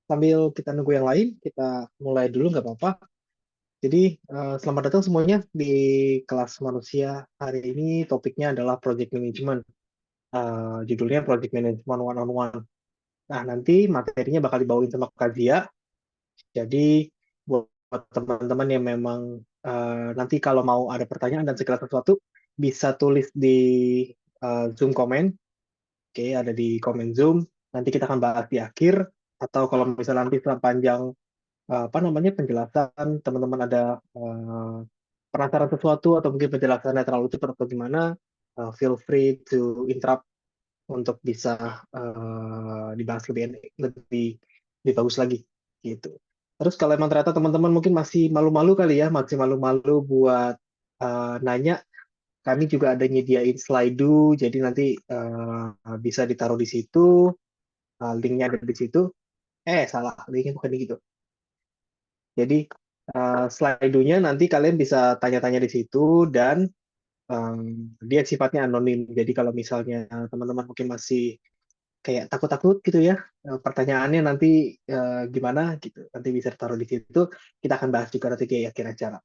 sambil kita nunggu yang lain, kita mulai dulu nggak apa-apa. Jadi, selamat datang semuanya di kelas manusia. Hari ini topiknya adalah Project Management. Judulnya Project Management One on One. Nah, nanti materinya bakal dibawain sama Kak Zia. Jadi, buat teman-teman yang memang nanti kalau mau ada pertanyaan dan segala sesuatu, bisa tulis di Zoom komen. Oke, ada di komen Zoom. Nanti kita akan bahas di akhir. Atau kalau misalnya nanti sepanjang apa namanya penjelasan teman-teman ada penasaran sesuatu atau mungkin penjelasannya terlalu cepat atau gimana, feel free to interrupt untuk bisa dibahas lebih lebih bagus lagi gitu. Terus kalau emang ternyata teman-teman mungkin masih malu-malu kali ya, masih malu-malu buat nanya, kami juga ada nyediain slide, jadi nanti bisa ditaruh di situ, linknya ada di situ. Salah, linknya bukan di gitu. Jadi slide-nya nanti kalian bisa tanya-tanya di situ dan dia sifatnya anonim. Jadi kalau misalnya teman-teman mungkin masih kayak takut-takut gitu ya, pertanyaannya nanti gimana gitu, nanti bisa taruh di situ. Kita akan bahas juga nanti kayak akhir acara.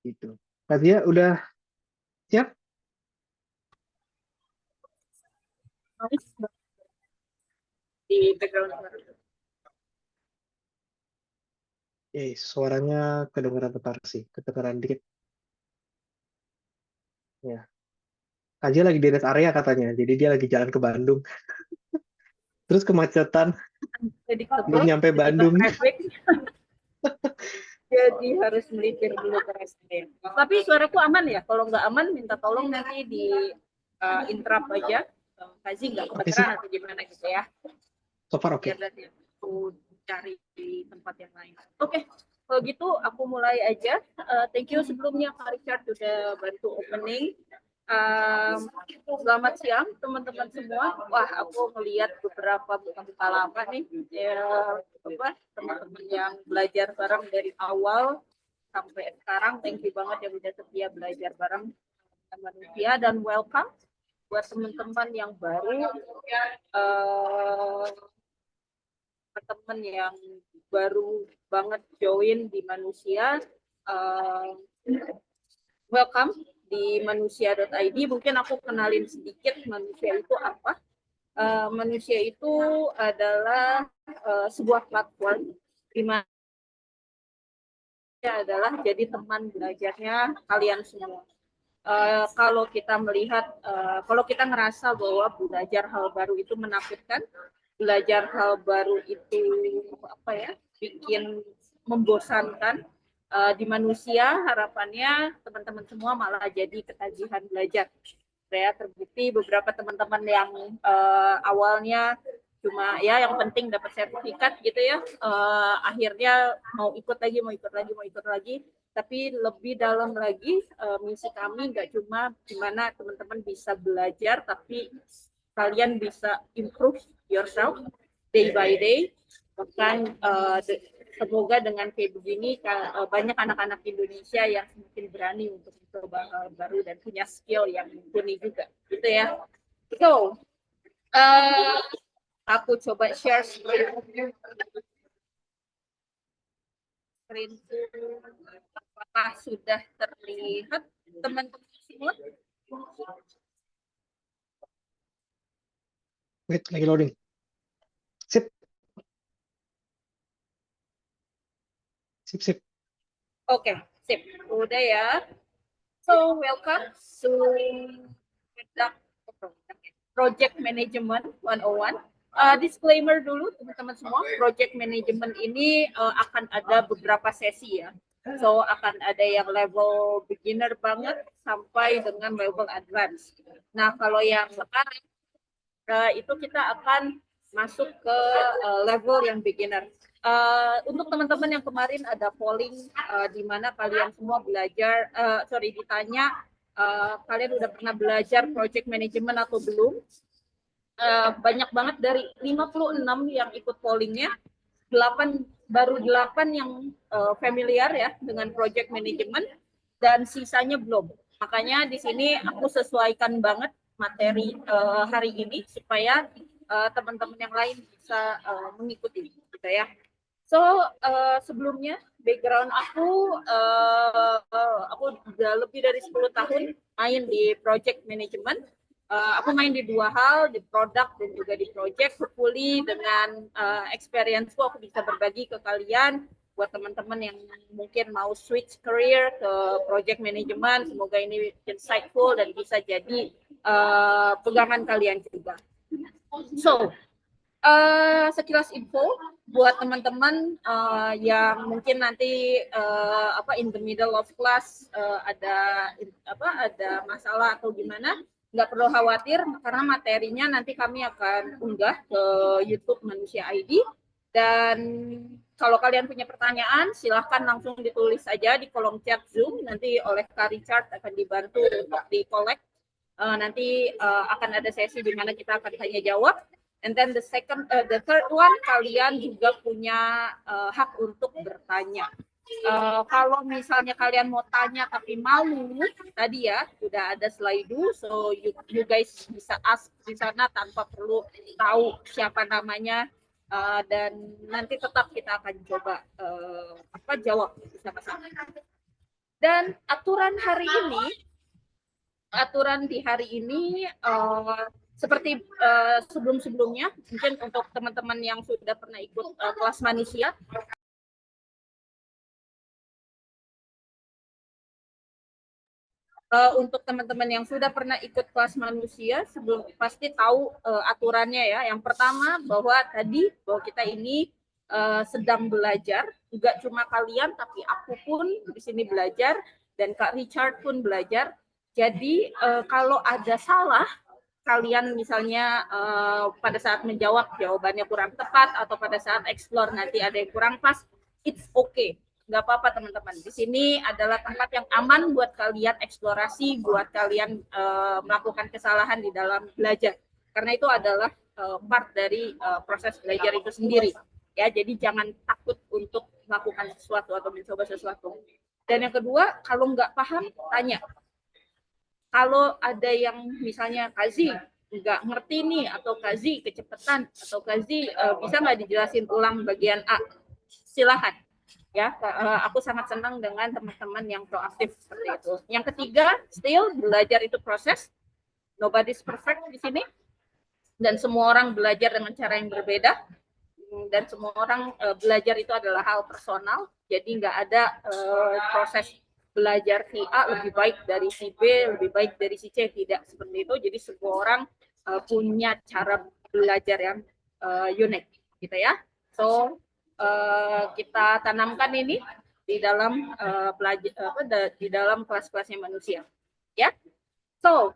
Gitu. Katia udah siap? Di background suara. Suaranya kedengeran bentar sih, kedengeran dikit. Ya. Katia lagi di rest area katanya, jadi dia lagi jalan ke Bandung. Terus kemacetan, Jadi belum kebek, nyampe tiba-tiba Bandung. traffic, jadi harus melipir dulu ke rest area. Tapi suaraku aman ya? Kalau nggak aman, minta tolong nanti di interrupt aja. Kazi nggak Oke sih, kedengeran atau gimana gitu ya. so far oke. Biar nanti aku cari di tempat yang lain. Oke, kalau gitu aku mulai aja. Thank you sebelumnya Kak Richard sudah bantu opening. Selamat siang teman-teman semua. Wah, aku melihat beberapa buka-buka lama nih, teman-teman yang belajar bareng dari awal sampai sekarang. Thank you banget yang udah setia belajar bareng manusia dan welcome buat teman-teman yang baru, teman yang baru banget join di manusia. Uh, Welcome di manusia.id. Mungkin aku kenalin sedikit manusia itu apa. Manusia itu adalah sebuah platform di mana adalah jadi teman belajarnya kalian semua. Kalau kita melihat, kalau kita ngerasa bahwa belajar hal baru itu menakutkan, belajar hal baru itu apa ya, bikin membosankan, di manusia harapannya teman-teman semua malah jadi ketagihan belajar. Saya terbukti beberapa teman-teman yang awalnya cuma ya yang penting dapat sertifikat gitu ya, akhirnya mau ikut lagi, mau ikut lagi, mau ikut lagi. Tapi lebih dalam lagi, misi kami nggak cuma gimana teman-teman bisa belajar, tapi kalian bisa improve yourself day by day. Bahkan semoga dengan kayak begini banyak anak-anak Indonesia yang semakin berani untuk mencoba hal baru dan punya skill yang mumpuni juga, gitu ya. So, aku coba share screen. Apakah sudah terlihat teman-teman semua? Wait, lagi loading. Sip, sip, sip. Oke, sip. Udah ya. So, welcome to Project Management 101. Disclaimer dulu teman-teman semua, Project Management ini akan ada beberapa sesi ya. So, akan ada yang level beginner banget sampai dengan level advance. Nah, kalau yang sekarang itu kita akan masuk ke level yang beginner. Untuk teman-teman yang kemarin ada polling di mana kalian semua belajar, ditanya kalian udah pernah belajar project management atau belum. Banyak banget dari 56 yang ikut pollingnya, baru 8 yang familiar ya dengan project management dan sisanya belum. Makanya di sini aku sesuaikan banget materi hari ini supaya teman-teman yang lain bisa mengikuti. gitu ya. So sebelumnya background aku udah lebih dari 10 tahun main di project management. Aku main di dua hal, di product dan juga di project. Hopefully dengan experience-ku aku bisa berbagi ke kalian buat teman-teman yang mungkin mau switch career ke project management. Semoga ini insightful dan bisa jadi pegangan kalian juga. So, sekilas info buat teman-teman yang mungkin nanti in the middle of class ada masalah atau gimana, nggak perlu khawatir karena materinya nanti kami akan unggah ke YouTube Manusia ID. Dan kalau kalian punya pertanyaan silahkan langsung ditulis saja di kolom chat Zoom, nanti oleh Kak Richard akan dibantu untuk di-collect. Nanti akan ada sesi di mana kita akan tanya jawab. And then the third one, kalian juga punya hak untuk bertanya. Kalau misalnya kalian mau tanya tapi malu, tadi ya udah ada slide, so you guys bisa ask di sana tanpa perlu tahu siapa namanya, dan nanti tetap kita akan coba jawab bersama-sama. Dan aturan di hari ini seperti sebelum-sebelumnya, mungkin untuk teman-teman yang sudah pernah ikut kelas manusia, untuk teman-teman yang sudah pernah ikut kelas manusia sebelum pasti tahu aturannya ya. Yang pertama bahwa kita ini sedang belajar, juga cuma kalian tapi aku pun di sini belajar dan Kak Richard pun belajar. Jadi kalau ada salah, kalian misalnya pada saat menjawab jawabannya kurang tepat atau pada saat explore nanti ada yang kurang pas, it's okay. Nggak apa-apa teman-teman. Di sini adalah tempat yang aman buat kalian eksplorasi, buat kalian melakukan kesalahan di dalam belajar. Karena itu adalah part dari proses belajar itu sendiri. Ya, jadi jangan takut untuk melakukan sesuatu atau mencoba sesuatu. Dan yang kedua, kalau nggak paham, tanya. Kalau ada yang misalnya Kazi nggak ngerti nih, atau Kazi kecepatan, atau Kazi bisa nggak dijelasin ulang bagian A, silahkan. Ya, aku sangat senang dengan teman-teman yang proaktif seperti itu. Yang ketiga, still belajar itu proses. Nobody's perfect di sini. Dan semua orang belajar dengan cara yang berbeda. Dan semua orang belajar itu adalah hal personal. Jadi nggak ada proses belajar si A lebih baik dari si B, lebih baik dari si C. Tidak seperti itu. Jadi semua orang punya cara belajar yang unik, gitu ya. So, kita tanamkan ini di dalam di dalam kelas-kelasnya manusia, ya. So,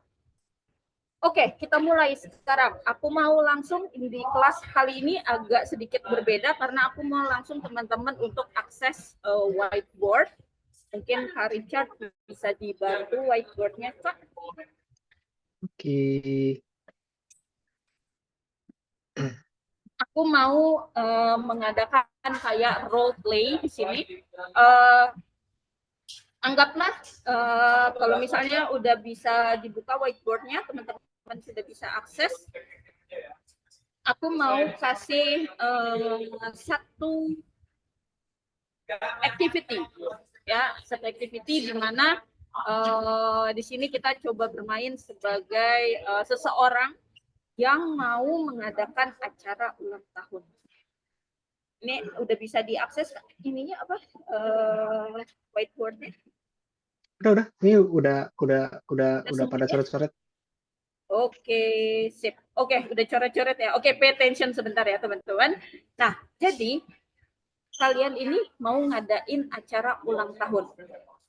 oke, kita mulai sekarang. Aku mau langsung di kelas kali ini agak sedikit berbeda karena aku mau langsung teman-teman untuk akses whiteboard. Mungkin Kak Richard bisa dibantu whiteboardnya, Kak. Oke. Aku mau mengadakan kayak role play di sini. Anggaplah kalau misalnya udah bisa dibuka whiteboardnya, teman-teman sudah bisa akses. Aku mau kasih satu activity, ya, satu activity di mana di sini kita coba bermain sebagai seseorang yang mau mengadakan acara ulang tahun. Ini udah bisa diakses ininya apa whiteboardnya? Udah. Ini udah pada coret-coret. Oke, sip. Oke, udah coret-coret ya. Oke, pay attention sebentar ya, teman-teman. Nah, jadi kalian ini mau ngadain acara ulang tahun.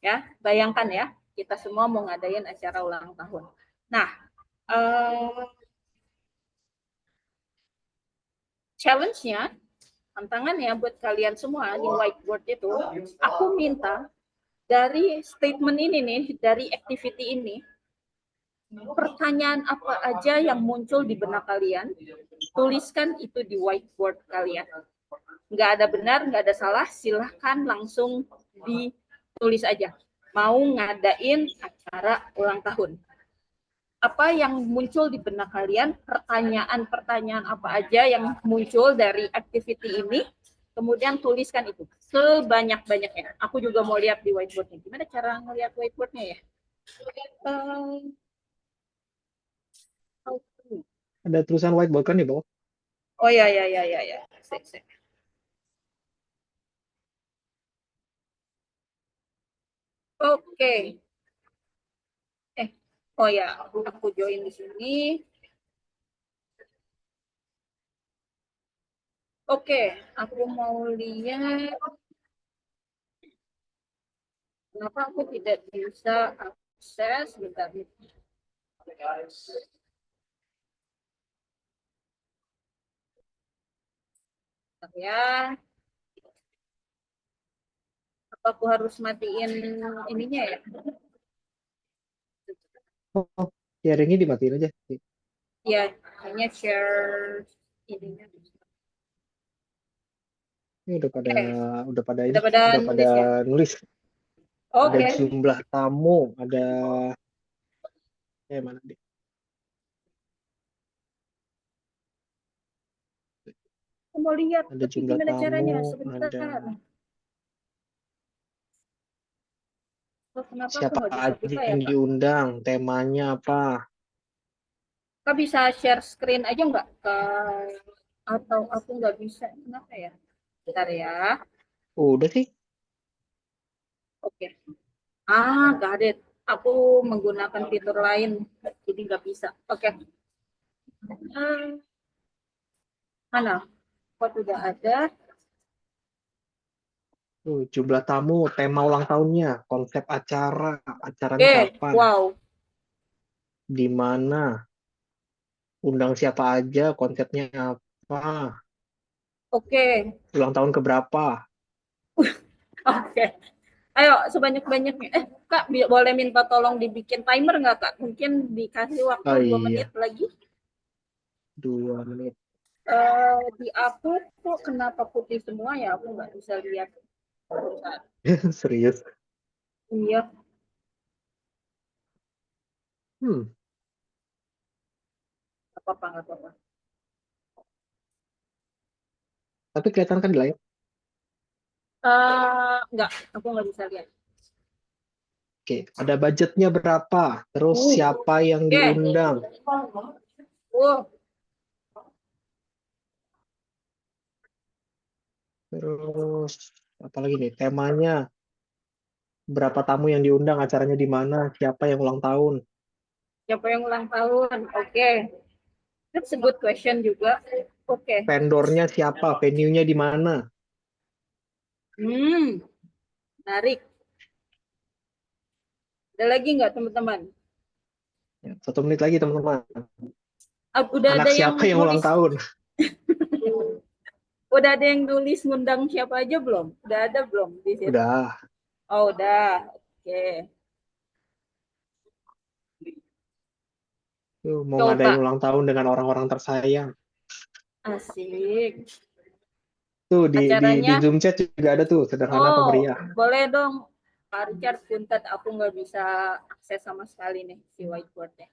Ya, bayangkan ya, kita semua mau ngadain acara ulang tahun. Nah, challenge-nya, tantangannya buat kalian semua di whiteboard itu, aku minta dari statement ini nih, dari activity ini, pertanyaan apa aja yang muncul di benak kalian, tuliskan itu di whiteboard kalian. Nggak ada benar, nggak ada salah, silahkan langsung ditulis aja. Mau ngadain acara ulang tahun. Apa yang muncul di benak kalian, pertanyaan-pertanyaan apa aja yang muncul dari activity ini, Kemudian tuliskan itu sebanyak-banyaknya. Aku juga mau lihat di whiteboardnya. Gimana cara ngelihat whiteboardnya ya? Ada tulisan whiteboard kan di bawah? Oh ya ya ya ya ya. Sek. Oke. Oh ya, aku join di sini. Oke, aku mau lihat kenapa aku tidak bisa akses. Bentar. Ya, apa aku harus matiin ininya ya? Oh, sharingnya dimatiin aja. Ya, hanya share ininya. Ini udah pada ini, Udah pada udah pada nulis ya? nulis. Ada Oke. jumlah tamu, ada mana deh? Aku mau lihat, Ada tapi jumlah gimana tamu, caranya? Sebentar. ada Oh, kenapa aku siapa nggak bisa aja buka ya, yang Kak? diundang, temanya apa. Kak bisa share screen aja nggak? Atau aku nggak bisa? Kenapa ya? Bentar ya. Udah sih. Oke. Got it. Aku menggunakan fitur lain, jadi nggak bisa. Oke. Mana? Kok tidak ada? Tuh, jumlah tamu, tema ulang tahunnya, konsep acaranya kapan, Wow. di mana, undang siapa aja, konsepnya apa, Oke. ulang tahun keberapa. Oke. Ayo, sebanyak-banyaknya. Kak, boleh minta tolong dibikin timer nggak, Kak? Mungkin dikasih waktu Oh 2 menit iya, lagi. 2 menit. Di aku kok kenapa putih semua ya? Aku nggak bisa lihat. Serius. Iya. Hmm, Nggak apa-apa. tapi kelihatan kan di layar. Nggak, aku nggak bisa lihat. Oke, ada budgetnya berapa, terus siapa yang diundang, Oh, terus apalagi nih, temanya, berapa tamu yang diundang, acaranya di mana, siapa yang ulang tahun, siapa yang ulang tahun? Oke. That's a good question juga. Oke. vendornya siapa, venue-nya di mana. Menarik. Ada lagi nggak, teman-teman? Ya, 1 menit lagi teman-teman. Udah Anak ada yang siapa yang ulang nulis, tahun? udah ada yang nulis ngundang siapa aja belum? Udah ada belum di situ? Udah. Oh, udah. Oke. Tuh, mau ngadain Coba. ulang tahun dengan orang-orang tersayang. Asik. Tuh di Acaranya, Zoom chat juga ada tuh, sederhana atau oh, meriah. boleh dong. Pak Richard, punten aku nggak bisa akses sama sekali nih si whiteboardnya.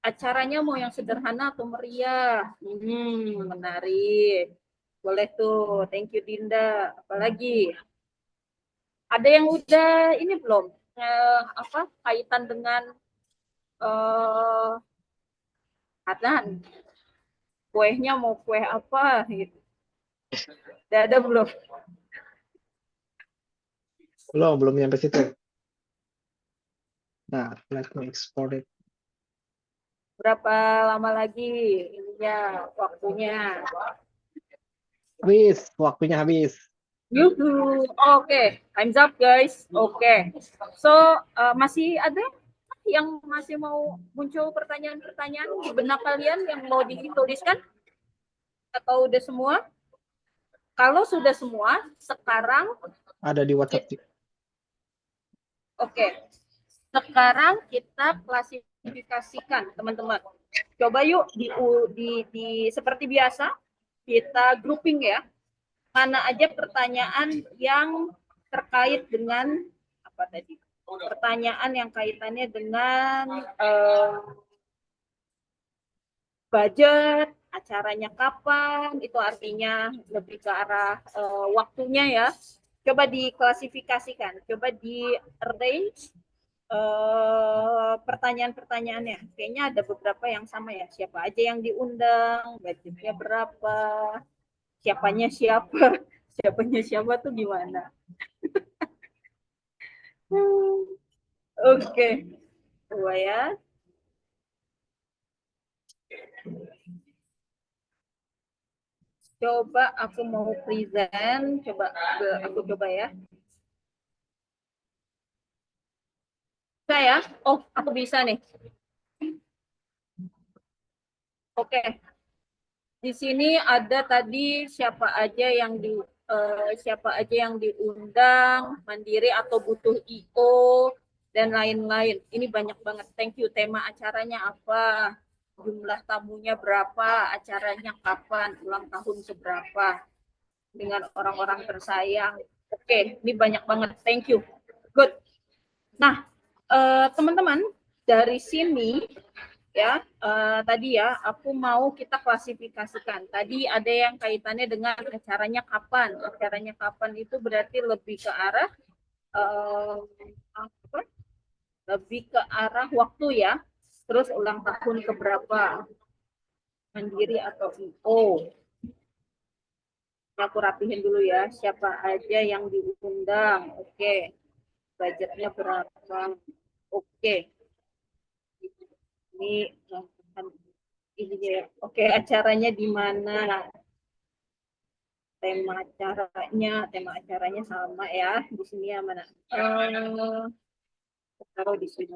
Acaranya mau yang sederhana atau meriah? Menarik. Boleh tuh. Thank you, Dinda. Apalagi? Ada yang udah ini belum? Apa kaitan dengan eh Adnan? Kuehnya mau kue apa gitu? Udah ada belum? Belum nyampe situ. Nah, let me export it. Berapa lama lagi ininya waktunya? Habis, waktunya habis. Yuhu. Oke, time's up guys. Oke. So, masih ada yang masih mau muncul pertanyaan-pertanyaan di benak kalian yang mau dituliskan? Atau udah semua? Kalau sudah semua, sekarang Ada di WhatsApp. oke. Sekarang kita klasifikasikan, teman-teman. Coba yuk seperti biasa kita grouping ya. Mana aja pertanyaan yang terkait dengan apa tadi? Pertanyaan yang kaitannya dengan budget acaranya kapan, itu artinya lebih ke arah waktunya ya. Coba diklasifikasikan, coba di arrange pertanyaan-pertanyaannya. Kayaknya ada beberapa yang sama ya. Siapa aja yang diundang, budgetnya berapa, siapanya siapa, siapanya siapa tuh gimana. Oke, coba ya. Coba aku mau present, coba aku coba ya. Bisa ya? Oh, aku bisa nih. Oke. Di sini ada tadi siapa aja yang diundang, mandiri atau butuh IO dan lain-lain. Ini banyak banget. Thank you. Tema acaranya apa? Jumlah tamunya berapa? Acaranya kapan? Ulang tahun seberapa? Dengan orang-orang tersayang. Oke, ini banyak banget. Thank you. Good. Nah, teman-teman, dari sini ya tadi ya aku mau kita klasifikasikan. Tadi ada yang kaitannya dengan acaranya kapan. Acaranya kapan itu berarti lebih ke arah apa? Lebih ke arah waktu ya. Terus ulang tahun keberapa? Mandiri atau IO? Aku rapihin dulu ya. Siapa aja yang diundang? Oke. Budgetnya berapa? Oke. Ini ini ya. Oke, acaranya di mana? Tema acaranya sama ya. Di sini ya mana? Taruh di sini.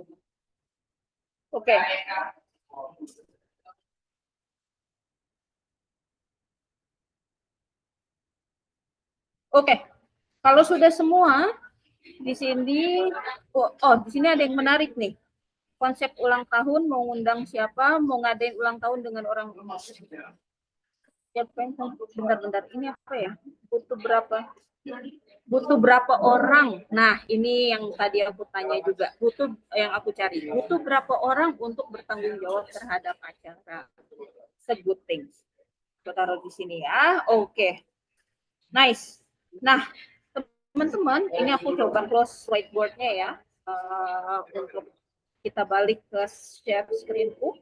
Oke. Oke. Kalau sudah semua di sini, di sini ada yang menarik nih. Konsep ulang tahun, mau ngundang siapa, mau ngadain ulang tahun dengan orang umum. Ya, bentar-bentar. Ini apa ya? Butuh berapa? Butuh berapa orang? Nah, ini yang tadi aku tanya juga. Butuh yang aku cari. Butuh berapa orang untuk bertanggung jawab terhadap acara? It's a good thing. Kita taruh di sini ya. Oke. Nice. Nah, teman-teman, ini aku coba close whiteboard-nya ya. Untuk kita balik ke share screen-ku.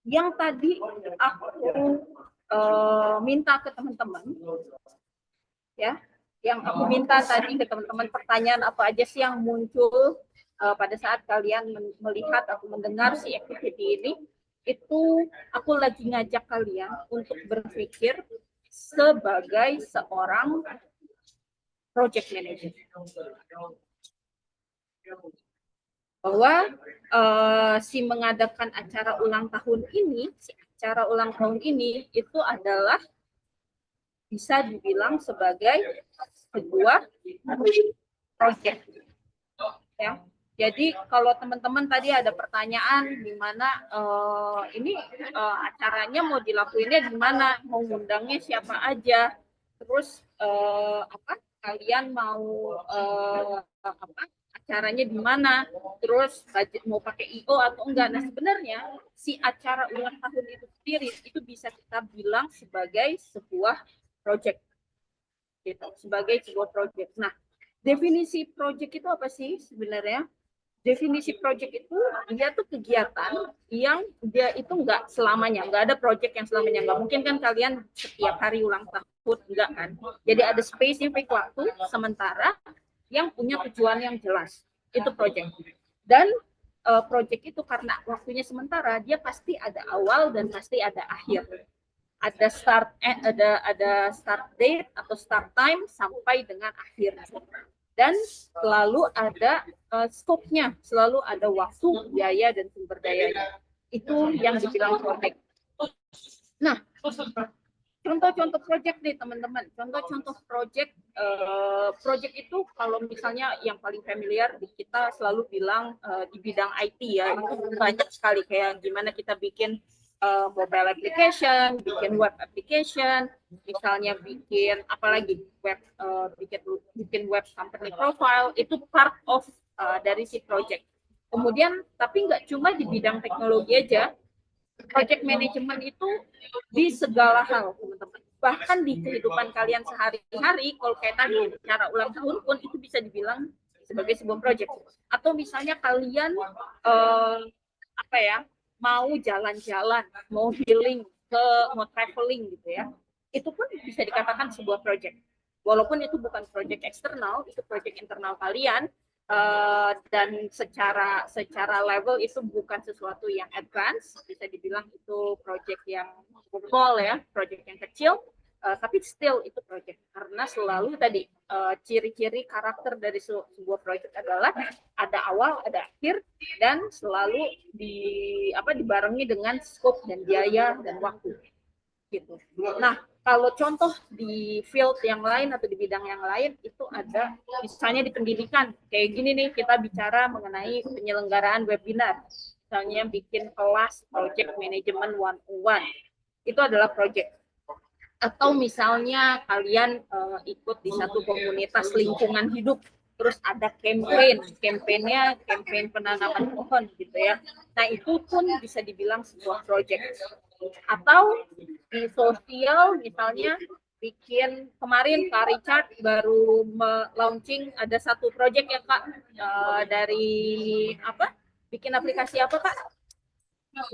Yang tadi aku minta ke teman-teman, ya, yang aku minta tadi ke teman-teman, pertanyaan apa aja sih yang muncul pada saat kalian melihat atau mendengar si activity ini, itu aku lagi ngajak kalian untuk berpikir sebagai seorang project manager. Bahwa si mengadakan acara ulang tahun ini, itu adalah bisa dibilang sebagai sebuah project. Ya. Jadi kalau teman-teman tadi ada pertanyaan di mana ini acaranya mau dilakuinnya di mana, mau ngundangnya siapa aja, terus kalian mau acaranya di mana, terus budget mau pakai IO atau enggak. Nah, sebenarnya si acara ulang tahun itu sendiri itu bisa kita bilang sebagai sebuah project, gitu, sebagai sebuah project. Nah, definisi project itu apa sih sebenarnya? Definisi project itu dia tuh kegiatan yang dia itu enggak selamanya, enggak ada project yang selamanya. Enggak mungkin kan kalian setiap hari ulang tahun, enggak kan? Jadi ada spesifik waktu sementara yang punya tujuan yang jelas. Itu project. Dan project itu karena waktunya sementara, dia pasti ada awal dan pasti ada akhir. Ada start date atau start time sampai dengan akhir. Dan selalu ada scope-nya, selalu ada waktu, biaya, dan sumber dayanya. Itu yang dibilang project. Nah, contoh-contoh project nih teman-teman. Contoh-contoh project itu kalau misalnya yang paling familiar kita selalu bilang di bidang IT ya, itu banyak sekali kayak gimana kita bikin mobile application, bikin web application, misalnya bikin apalagi web bikin web company profile, itu part of dari si project. Kemudian tapi nggak cuma di bidang teknologi aja, project management itu di segala hal, teman-teman. Bahkan di kehidupan kalian sehari-hari, kalau kayak tadi cara ulang tahun pun itu bisa dibilang sebagai sebuah project. Atau misalnya kalian apa ya, mau jalan-jalan, mau healing, mau traveling gitu ya, itu pun bisa dikatakan sebuah project. Walaupun itu bukan project eksternal, itu project internal kalian, dan secara level itu bukan sesuatu yang advance, bisa dibilang itu project yang small ya, project yang kecil, tapi still itu project karena selalu tadi ciri-ciri karakter dari sebuah project adalah ada awal, ada akhir, dan selalu dibarengi dengan scope dan biaya dan waktu gitu. Nah, kalau contoh di field yang lain atau di bidang yang lain itu ada misalnya di pendidikan kayak gini nih, kita bicara mengenai penyelenggaraan webinar, misalnya bikin kelas project management 101, itu adalah project. Atau misalnya kalian ikut di satu komunitas lingkungan hidup, terus ada campaignnya campaign penanaman pohon gitu ya. Nah itu pun bisa dibilang sebuah project. Atau di sosial misalnya bikin, kemarin Kak Richard baru launching ada satu project ya Kak, dari apa, bikin aplikasi apa Kak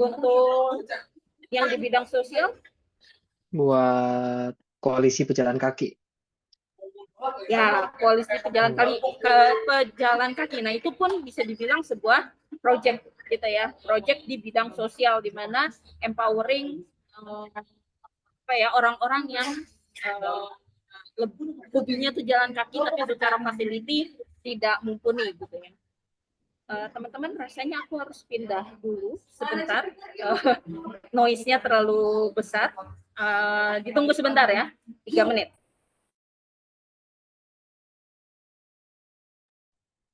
untuk yang di bidang sosial? Buat koalisi pejalan kaki. Ya, koalisi pejalan kaki. Nah, itu pun bisa dibilang sebuah project gitu ya, project di bidang sosial di mana empowering orang-orang yang hobinya tuh jalan kaki tapi secara facility tidak mumpuni gitu ya. Teman-teman, rasanya aku harus pindah dulu sebentar. Noise-nya terlalu besar. Ditunggu sebentar ya, 3 menit.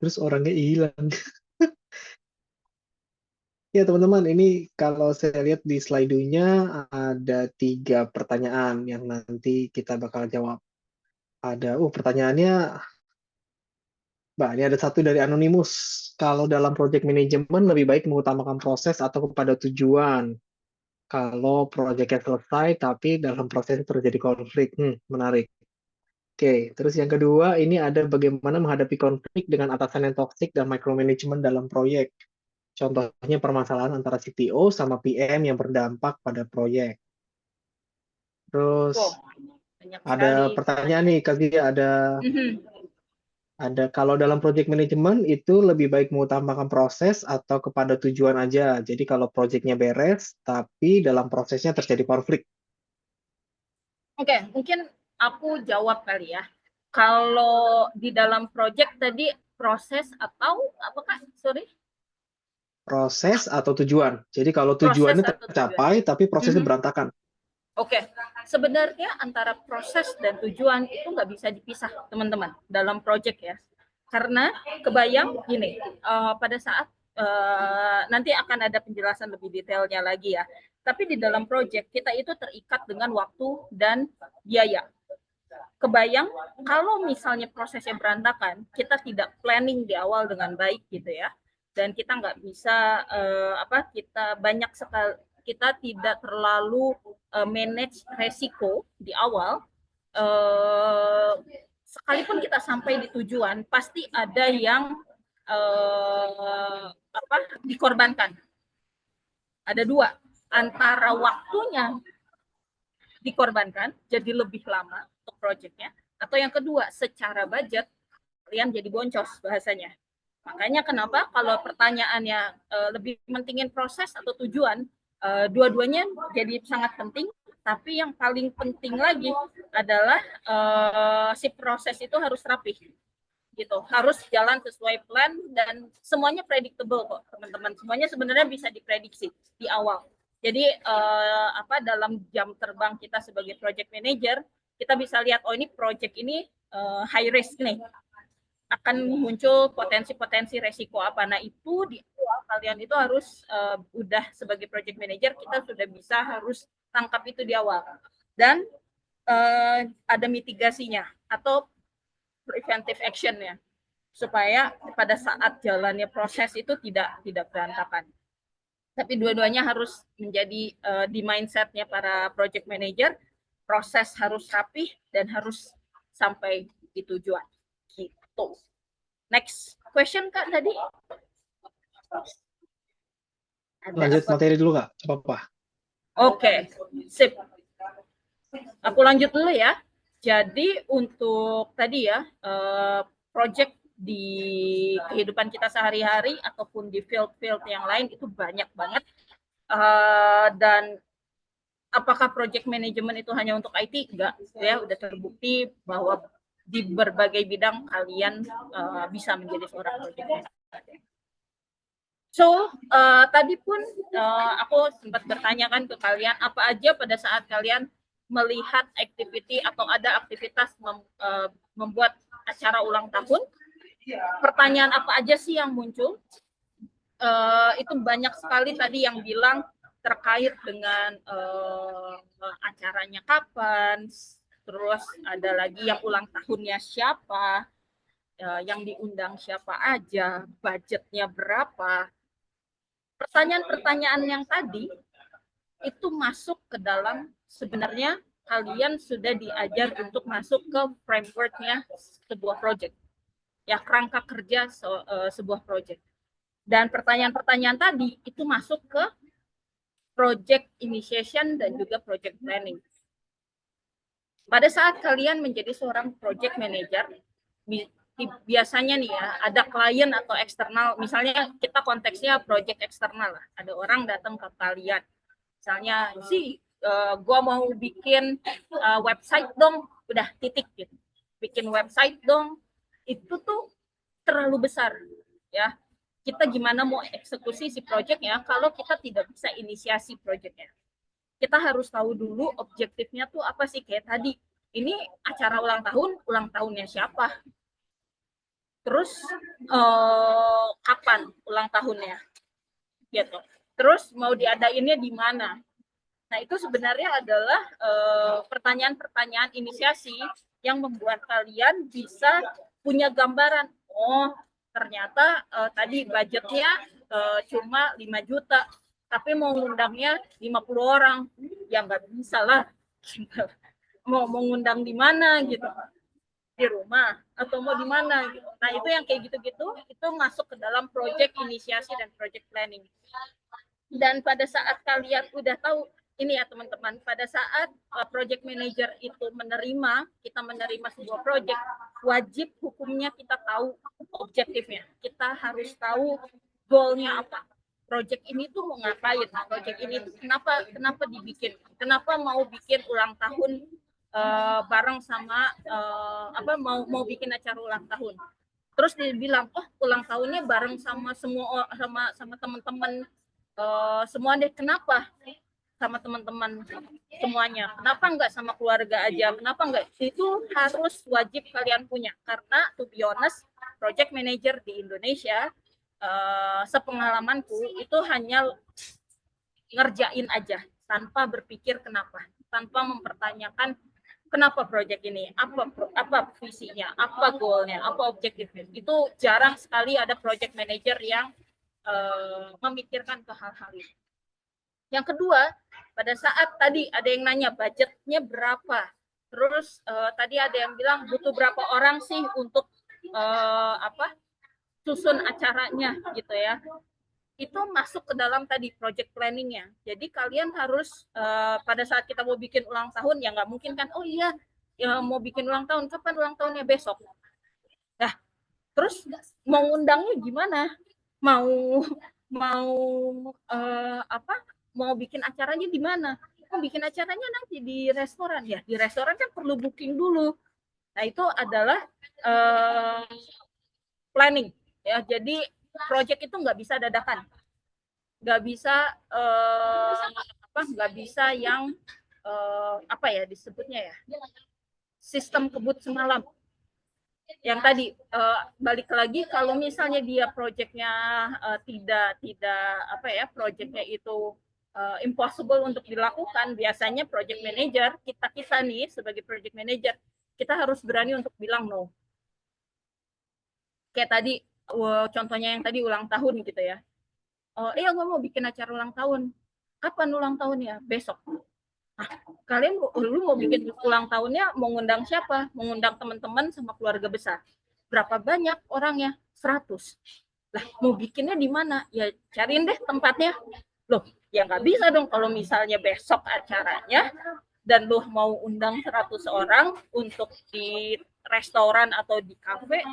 Terus orangnya hilang. Ya teman-teman, ini kalau saya lihat di slide-nya ada 3 pertanyaan yang nanti kita bakal jawab. Ada, pertanyaannya, Mbak, ini ada satu dari Anonymous. Kalau dalam project management lebih baik mengutamakan proses atau kepada tujuan? Kalau proyeknya selesai, tapi dalam proses terjadi konflik. Menarik. Oke, terus yang kedua, ini ada bagaimana menghadapi konflik dengan atasan yang toksik dan micromanagement dalam proyek. Contohnya permasalahan antara CTO sama PM yang berdampak pada proyek. Terus Banyak ada sekali. pertanyaan nih, Kak Zia, ada kalau dalam project management itu lebih baik mengutamakan proses atau kepada tujuan aja. Jadi kalau proyeknya beres, tapi dalam prosesnya terjadi konflik. Oke, mungkin aku jawab kali ya. Kalau di dalam project tadi proses atau apa Kak? Sorry. Proses atau tujuan. Jadi kalau Proses tujuannya atau tujuan. tercapai, tapi prosesnya berantakan. Oke, sebenarnya antara proses dan tujuan itu nggak bisa dipisah, teman-teman, dalam project ya. Karena kebayang gini, pada saat nanti akan ada penjelasan lebih detailnya lagi ya. Tapi di dalam project kita itu terikat dengan waktu dan biaya. Kebayang kalau misalnya prosesnya berantakan, kita tidak planning di awal dengan baik gitu ya, dan kita nggak bisa kita banyak sekali, kita tidak terlalu manage resiko di awal, sekalipun kita sampai di tujuan pasti ada yang dikorbankan. Ada dua, antara waktunya dikorbankan jadi lebih lama untuk proyeknya, atau yang kedua secara budget kalian jadi boncos bahasanya. Makanya kenapa kalau pertanyaannya lebih mentingin proses atau tujuan, dua-duanya jadi sangat penting, tapi yang paling penting lagi adalah si proses itu harus rapi gitu, harus jalan sesuai plan dan semuanya predictable kok teman-teman, semuanya sebenarnya bisa diprediksi di awal. Jadi dalam jam terbang kita sebagai project manager, kita bisa lihat ini project ini high risk nih, akan muncul potensi-potensi resiko apa. Nah itu di awal kalian itu harus udah sebagai project manager kita sudah bisa harus tangkap itu di awal, dan ada mitigasinya atau preventive action ya, supaya pada saat jalannya proses itu tidak berantakan. Tapi dua-duanya harus menjadi di mindsetnya para project manager, proses harus rapih dan harus sampai di tujuan. Gitu. Next question Kak tadi. Lanjut materi dulu Kak, apa-apa. Oke, sip. Aku lanjut dulu ya. Jadi untuk tadi ya, project di kehidupan kita sehari-hari ataupun di field-field yang lain itu banyak banget. Dan apakah project management itu hanya untuk IT? Enggak, ya udah terbukti bahwa di berbagai bidang kalian bisa menjadi seorang project manager. So, tadi pun aku sempat bertanyakan ke kalian, apa aja pada saat kalian melihat activity atau ada aktivitas membuat acara ulang tahun, pertanyaan apa aja sih yang muncul? Itu banyak sekali tadi yang bilang terkait dengan acaranya kapan, terus ada lagi yang ulang tahunnya siapa, yang diundang siapa aja, budgetnya berapa. Pertanyaan-pertanyaan yang tadi itu masuk ke dalam sebenarnya kalian sudah diajar untuk masuk ke frameworknya sebuah project, ya kerangka kerja sebuah project. Dan pertanyaan-pertanyaan tadi itu masuk ke project initiation dan juga project planning. Pada saat kalian menjadi seorang project manager, biasanya nih ya, ada klien atau eksternal, misalnya kita konteksnya project eksternal lah, ada orang datang ke kalian, misalnya sih gue mau bikin website dong, udah titik gitu, bikin website dong, itu tuh terlalu besar ya. Kita gimana mau eksekusi si projectnya kalau kita tidak bisa inisiasi projectnya. Kita harus tahu dulu objektifnya tuh apa sih, kayak tadi ini acara ulang tahunnya siapa, terus kapan ulang tahunnya gitu, terus mau diadainnya di mana. Nah, itu sebenarnya adalah pertanyaan-pertanyaan inisiasi yang membuat kalian bisa punya gambaran. Oh, ternyata tadi budgetnya cuma 5 juta, tapi mau ngundangnya 50 orang. Ya nggak bisa lah. mau ngundang di mana gitu. Di rumah atau mau di mana gitu. Nah, itu yang kayak gitu-gitu itu masuk ke dalam project inisiasi dan project planning. Dan pada saat kalian udah tahu ini ya teman-teman, pada saat project manager itu kita menerima sebuah project, wajib hukumnya kita tahu objektifnya. Kita harus tahu goalnya apa. Project ini tuh mau ngapain? Project ini tuh kenapa dibikin? Kenapa mau bikin ulang tahun bareng sama mau bikin acara ulang tahun? Terus dia bilang, oh ulang tahunnya bareng sama semua sama teman-teman semua deh. Kenapa sama teman-teman semuanya, kenapa enggak sama keluarga aja, kenapa enggak? Itu harus wajib kalian punya, karena to be honest, project manager di Indonesia sepengalamanku itu hanya ngerjain aja tanpa berpikir kenapa, tanpa mempertanyakan kenapa project ini, apa visinya, apa goalnya, apa objektifnya. Itu jarang sekali ada project manager yang memikirkan ke hal-hal itu. Yang kedua, pada saat tadi ada yang nanya budgetnya berapa, terus tadi ada yang bilang butuh berapa orang sih untuk susun acaranya gitu ya. Itu masuk ke dalam tadi project planningnya. Jadi kalian harus pada saat kita mau bikin ulang tahun, ya nggak mungkin kan, oh iya ya mau bikin ulang tahun, kapan ulang tahunnya? Besok. Nah, terus mau undangnya gimana? Mau mau bikin acaranya di mana? Mau bikin acaranya nanti di restoran ya. Di restoran kan perlu booking dulu. Nah, itu adalah planning ya. Jadi project itu nggak bisa dadakan. Nggak bisa nggak bisa yang disebutnya ya, sistem kebut semalam. Yang tadi balik lagi, kalau misalnya dia proyeknya proyeknya itu impossible untuk dilakukan, biasanya project manager kita nih sebagai project manager, kita harus berani untuk bilang no. Kayak tadi contohnya yang tadi ulang tahun gitu ya, oh iya gue mau bikin acara ulang tahun. Kapan ulang tahunnya? Besok. Nah, kalian lu mau bikin ulang tahunnya, mau ngundang siapa? Mengundang teman-teman sama keluarga besar. Berapa banyak orangnya? 100. Lah, mau bikinnya di mana? Ya cariin deh tempatnya. Loh, ya nggak bisa dong kalau misalnya besok acaranya dan lu mau undang 100 orang untuk di restoran atau di kafe,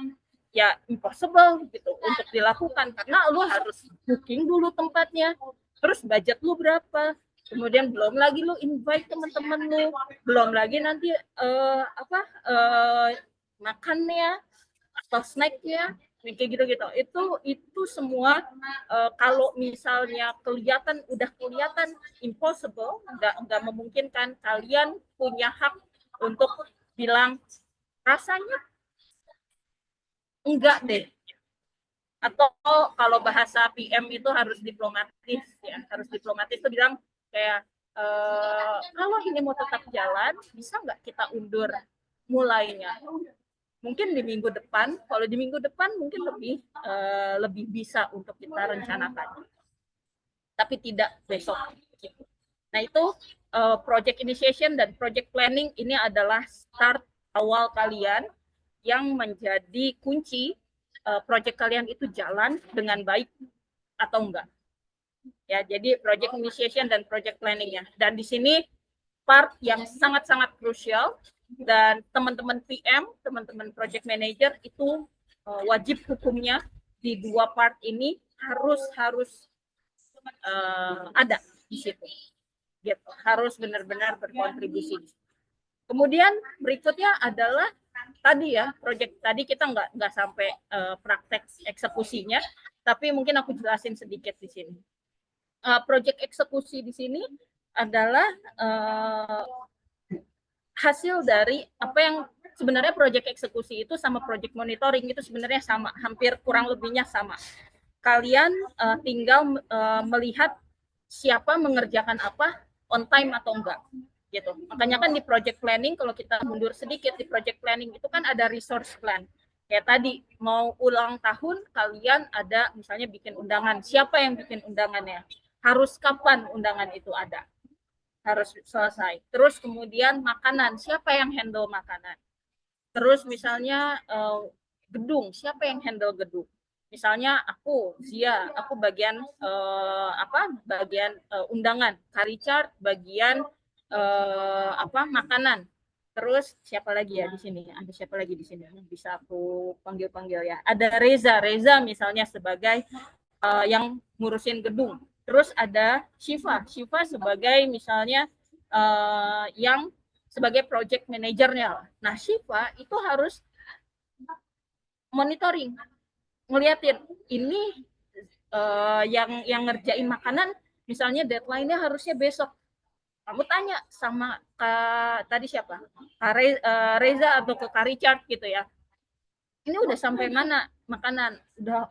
ya impossible gitu untuk dilakukan karena lu harus booking dulu tempatnya. Terus budget lu berapa? Kemudian belum lagi lu invite teman-teman lu, belum lagi nanti makannya atau snacknya kayak gitu-gitu. Itu semua kalau misalnya udah kelihatan impossible, nggak memungkinkan, kalian punya hak untuk bilang rasanya enggak deh. Atau kalau bahasa PM itu harus diplomatis ya, harus diplomatis itu bilang kayak kalau ini mau tetap jalan, bisa nggak kita undur mulainya? Mungkin di minggu depan. Kalau di minggu depan mungkin lebih bisa untuk kita rencanakan, tapi tidak besok. Nah itu project initiation dan project planning ini adalah start awal kalian yang menjadi kunci project kalian itu jalan dengan baik atau enggak. Ya, jadi project initiation dan project planning ya. Dan di sini part yang sangat-sangat krusial dan teman-teman PM, teman-teman project manager itu wajib hukumnya di dua part ini harus ada di situ. Gitu. Harus benar-benar berkontribusi. Kemudian berikutnya adalah tadi ya, project tadi kita nggak sampai praktek eksekusinya, tapi mungkin aku jelasin sedikit di sini. Project eksekusi di sini adalah hasil dari apa yang sebenarnya project eksekusi itu sama project monitoring itu sebenarnya sama, hampir kurang lebihnya sama. Kalian tinggal melihat siapa mengerjakan apa, on time atau enggak gitu. Makanya kan di project planning, kalau kita mundur sedikit, di project planning itu kan ada resource plan. Kayak tadi mau ulang tahun, kalian ada misalnya bikin undangan, siapa yang bikin undangannya, harus kapan undangan itu ada, harus selesai. Terus kemudian makanan, siapa yang handle makanan. Terus misalnya gedung, siapa yang handle gedung. Misalnya aku Zia, aku bagian bagian undangan, Kak Richard bagian makanan. Terus siapa lagi ya di sini? Ada siapa lagi di sini? Bisa aku panggil-panggil ya. Ada Reza misalnya sebagai yang ngurusin gedung. Terus ada Shiva sebagai misalnya yang sebagai project manajernya. Nah, Shiva itu harus monitoring, ngeliatin ini yang ngerjain makanan, misalnya deadline-nya harusnya besok. Kamu tanya sama tadi siapa? Kak Reza atau ke Kak Richard gitu ya. Ini udah sampai mana makanan?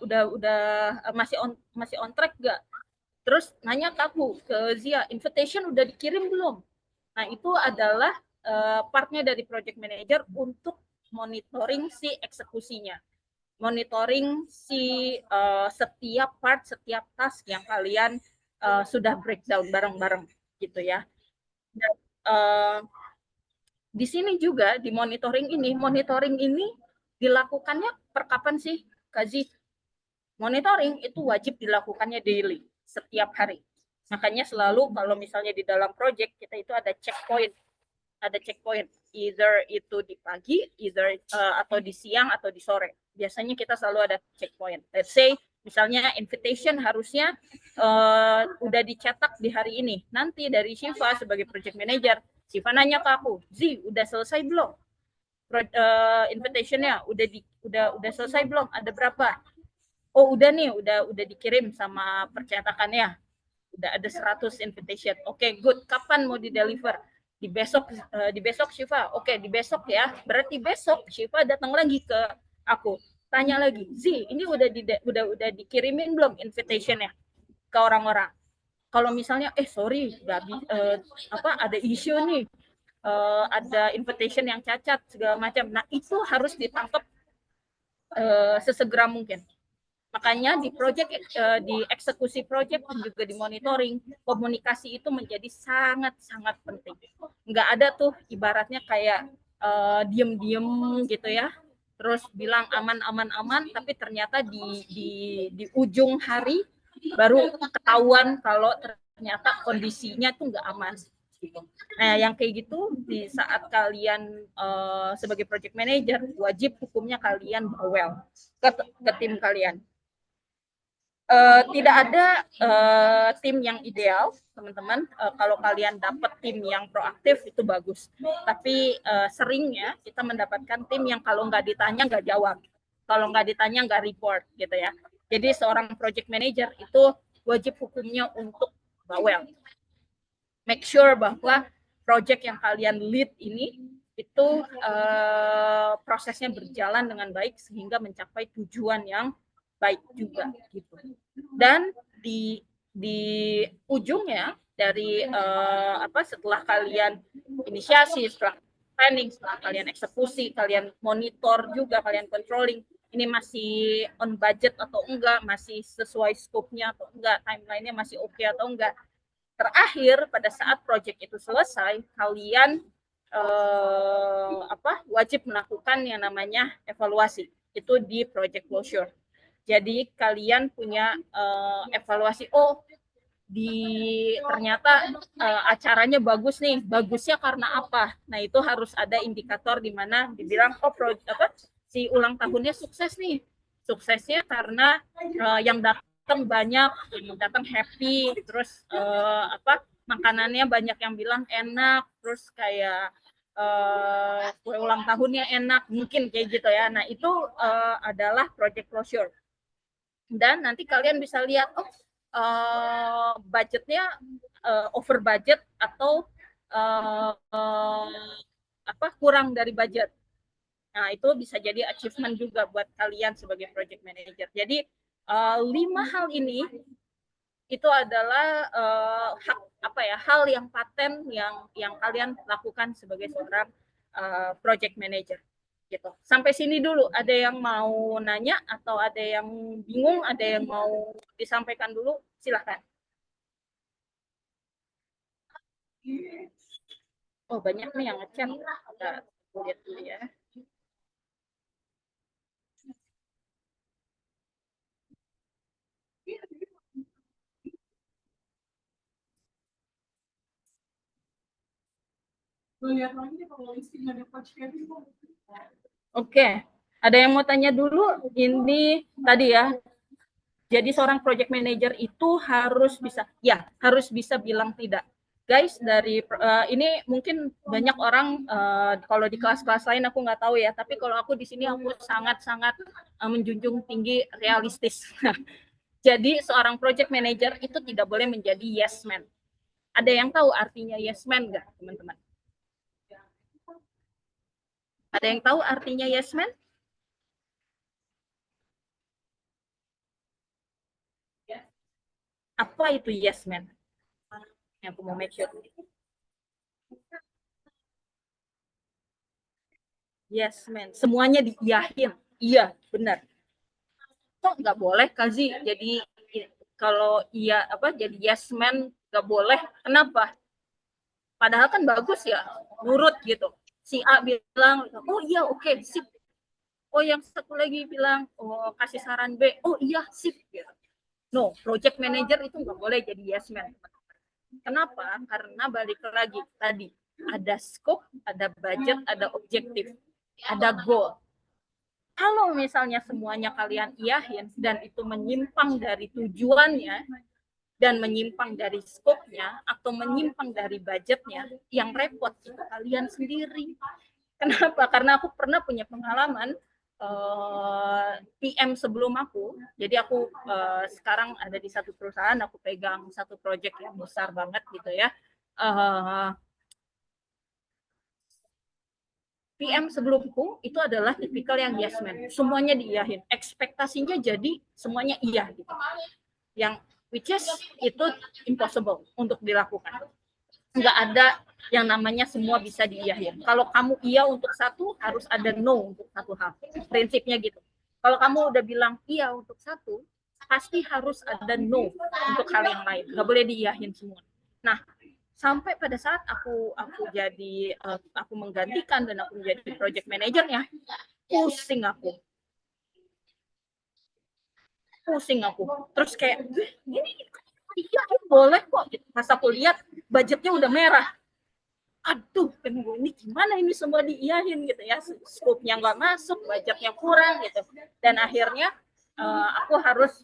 Udah masih on track gak? Terus nanya ke aku, ke Zia, invitation udah dikirim belum? Nah, itu adalah partnya dari project manager untuk monitoring si eksekusinya. Monitoring si setiap part, setiap task yang kalian sudah breakdown bareng-bareng gitu ya. Dan di sini juga di monitoring ini dilakukannya per kapan sih, Kazi? Monitoring itu wajib dilakukannya daily, setiap hari. Makanya selalu kalau misalnya di dalam project kita itu ada checkpoint, either itu di pagi, atau di siang atau di sore. Biasanya kita selalu ada checkpoint. Let's say misalnya invitation harusnya udah dicetak di hari ini. Nanti dari Shiva sebagai project manager, Shiva nanya ke aku, Zi, udah selesai belum? Invitationnya udah selesai belum? Ada berapa? Oh udah nih, udah dikirim sama percetakannya, udah ada 100 invitation. Oke, good. Kapan mau di deliver? Di besok Shiva. Oke, di besok ya. Berarti besok Shiva datang lagi ke aku, tanya lagi, Zi, ini udah dikirimin belum invitationnya ke orang-orang? Kalau misalnya sorry, ada isu nih, ada invitation yang cacat segala macam. Nah, itu harus ditangkap sesegera mungkin. Makanya di project, di eksekusi project dan juga di monitoring, komunikasi itu menjadi sangat-sangat penting. Nggak ada tuh ibaratnya kayak diem-diem gitu ya, terus bilang aman, tapi ternyata di ujung hari baru ketahuan kalau ternyata kondisinya tuh nggak aman. Nah, yang kayak gitu di saat kalian sebagai project manager, wajib hukumnya kalian bawel ke tim kalian. Tidak ada tim yang ideal, teman-teman. Kalau kalian dapat tim yang proaktif itu bagus. Tapi seringnya kita mendapatkan tim yang kalau nggak ditanya nggak jawab, kalau nggak ditanya nggak report gitu ya. Jadi seorang project manager itu wajib hukumnya untuk bawel. Make sure bahwa project yang kalian lead ini itu prosesnya berjalan dengan baik sehingga mencapai tujuan yang baik juga gitu. Dan di ujungnya dari setelah kalian inisiasi, setelah planning, setelah kalian eksekusi, kalian monitor juga, kalian controlling, ini masih on budget atau enggak, masih sesuai scope-nya atau enggak, timeline-nya masih oke atau enggak. Terakhir pada saat project itu selesai, kalian wajib melakukan yang namanya evaluasi. Itu di project closure. Jadi kalian punya evaluasi, ternyata acaranya bagus nih. Bagusnya karena apa? Nah, itu harus ada indikator di mana dibilang si ulang tahunnya sukses nih. Suksesnya karena yang datang banyak, yang datang happy, terus makanannya banyak yang bilang enak, terus kayak kue ulang tahunnya enak, mungkin kayak gitu ya. Nah, itu adalah project closure. Dan nanti kalian bisa lihat, budgetnya over budget atau kurang dari budget. Nah, itu bisa jadi achievement juga buat kalian sebagai project manager. Jadi 5 hal ini itu adalah hal yang paten yang kalian lakukan sebagai seorang project manager gitu. Sampai sini dulu, ada yang mau nanya atau ada yang bingung, ada yang mau disampaikan dulu, silahkan. Oh, banyak nih yang ngechat. Kita lihat dulu ya. Oke, ada yang mau tanya dulu? Ini tadi ya. Jadi seorang project manager itu harus bisa bilang tidak. Guys, dari ini mungkin banyak orang kalau di kelas-kelas lain aku nggak tahu ya, tapi kalau aku di sini aku sangat-sangat menjunjung tinggi realistis. Jadi seorang project manager itu tidak boleh menjadi yes man. Ada yang tahu artinya yes man nggak, teman-teman? Ada yang tahu artinya yes man? Apa itu yes man? Yang aku mau make sure. Yes man, semuanya diiyahin. Iya, benar. Kok nggak boleh Kazi? Jadi kalau jadi yes man nggak boleh. Kenapa? Padahal kan bagus ya, nurut gitu. Si A bilang, oh iya oke, sip. Oh yang satu lagi bilang, oh kasih saran B, oh iya sip. Gitu. No, project manager itu nggak boleh jadi yes man. Kenapa? Karena balik lagi tadi, ada scope, ada budget, ada objektif, ada goal. Kalau misalnya semuanya kalian iyahin dan itu menyimpang dari tujuannya dan menyimpang dari skopnya atau menyimpang dari budgetnya, yang repot itu kalian sendiri. Kenapa? Karena aku pernah punya pengalaman PM sebelum aku. Jadi aku sekarang ada di satu perusahaan, aku pegang satu project yang besar banget gitu ya. PM sebelumku itu adalah tipikal yang yes man, semuanya diiyahin, ekspektasinya jadi semuanya iya gitu. Yang which is itu impossible untuk dilakukan. Nggak ada yang namanya semua bisa diiyahin. Kalau kamu iya untuk satu, harus ada no untuk satu hal. Prinsipnya gitu. Kalau kamu udah bilang iya untuk satu, pasti harus ada no untuk hal yang lain. Nggak boleh diiyahin semua. Nah, sampai pada saat aku menggantikan dan aku menjadi project manajernya, pusing aku. Terus kayak ini iya boleh kok. Pas aku lihat budgetnya udah merah, aduh ini gimana ini semua diiyahin gitu ya, scope-nya nggak masuk, budgetnya kurang gitu, dan akhirnya aku harus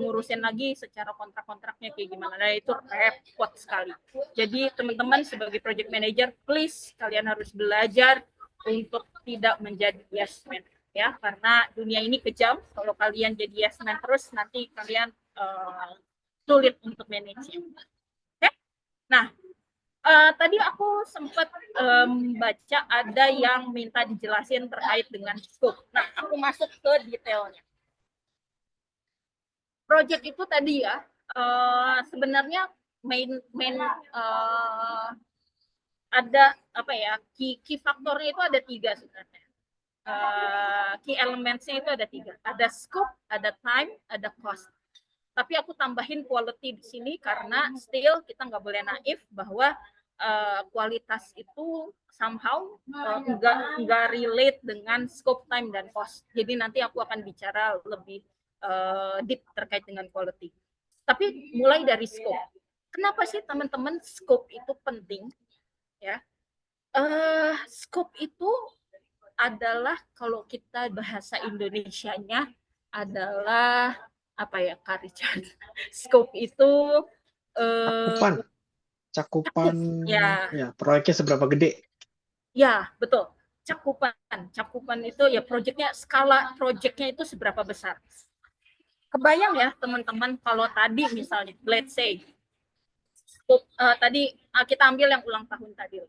ngurusin lagi secara kontrak-kontraknya kayak gimana. Nah itu repot sekali. Jadi teman-teman sebagai project manager, please kalian harus belajar untuk tidak menjadi yes man ya, karena dunia ini kejam. Kalau kalian jadi yes man terus, nanti kalian sulit untuk manage. Oke? Nah, tadi aku sempat baca ada yang minta dijelasin terkait dengan scope. Nah, aku masuk ke detailnya. Project itu tadi ya, sebenarnya main ada apa ya, key faktornya itu ada 3 sebenarnya. Key elementsnya itu ada 3. Ada scope, ada time, ada cost. Tapi aku tambahin quality di sini karena still kita nggak boleh naif bahwa kualitas itu somehow nggak relate dengan scope, time, dan cost. Jadi nanti aku akan bicara lebih deep terkait dengan quality. Tapi mulai dari scope. Kenapa sih teman-teman scope itu penting? Ya, scope itu adalah kalau kita bahasa Indonesianya adalah apa ya, Kak Richard? Scope itu cakupan ya. Ya, proyeknya seberapa gede? Ya, betul. Cakupan itu ya, proyeknya, skala proyeknya itu seberapa besar. Kebayang ya teman-teman, kalau tadi misalnya let's say tadi kita ambil yang ulang tahun tadi.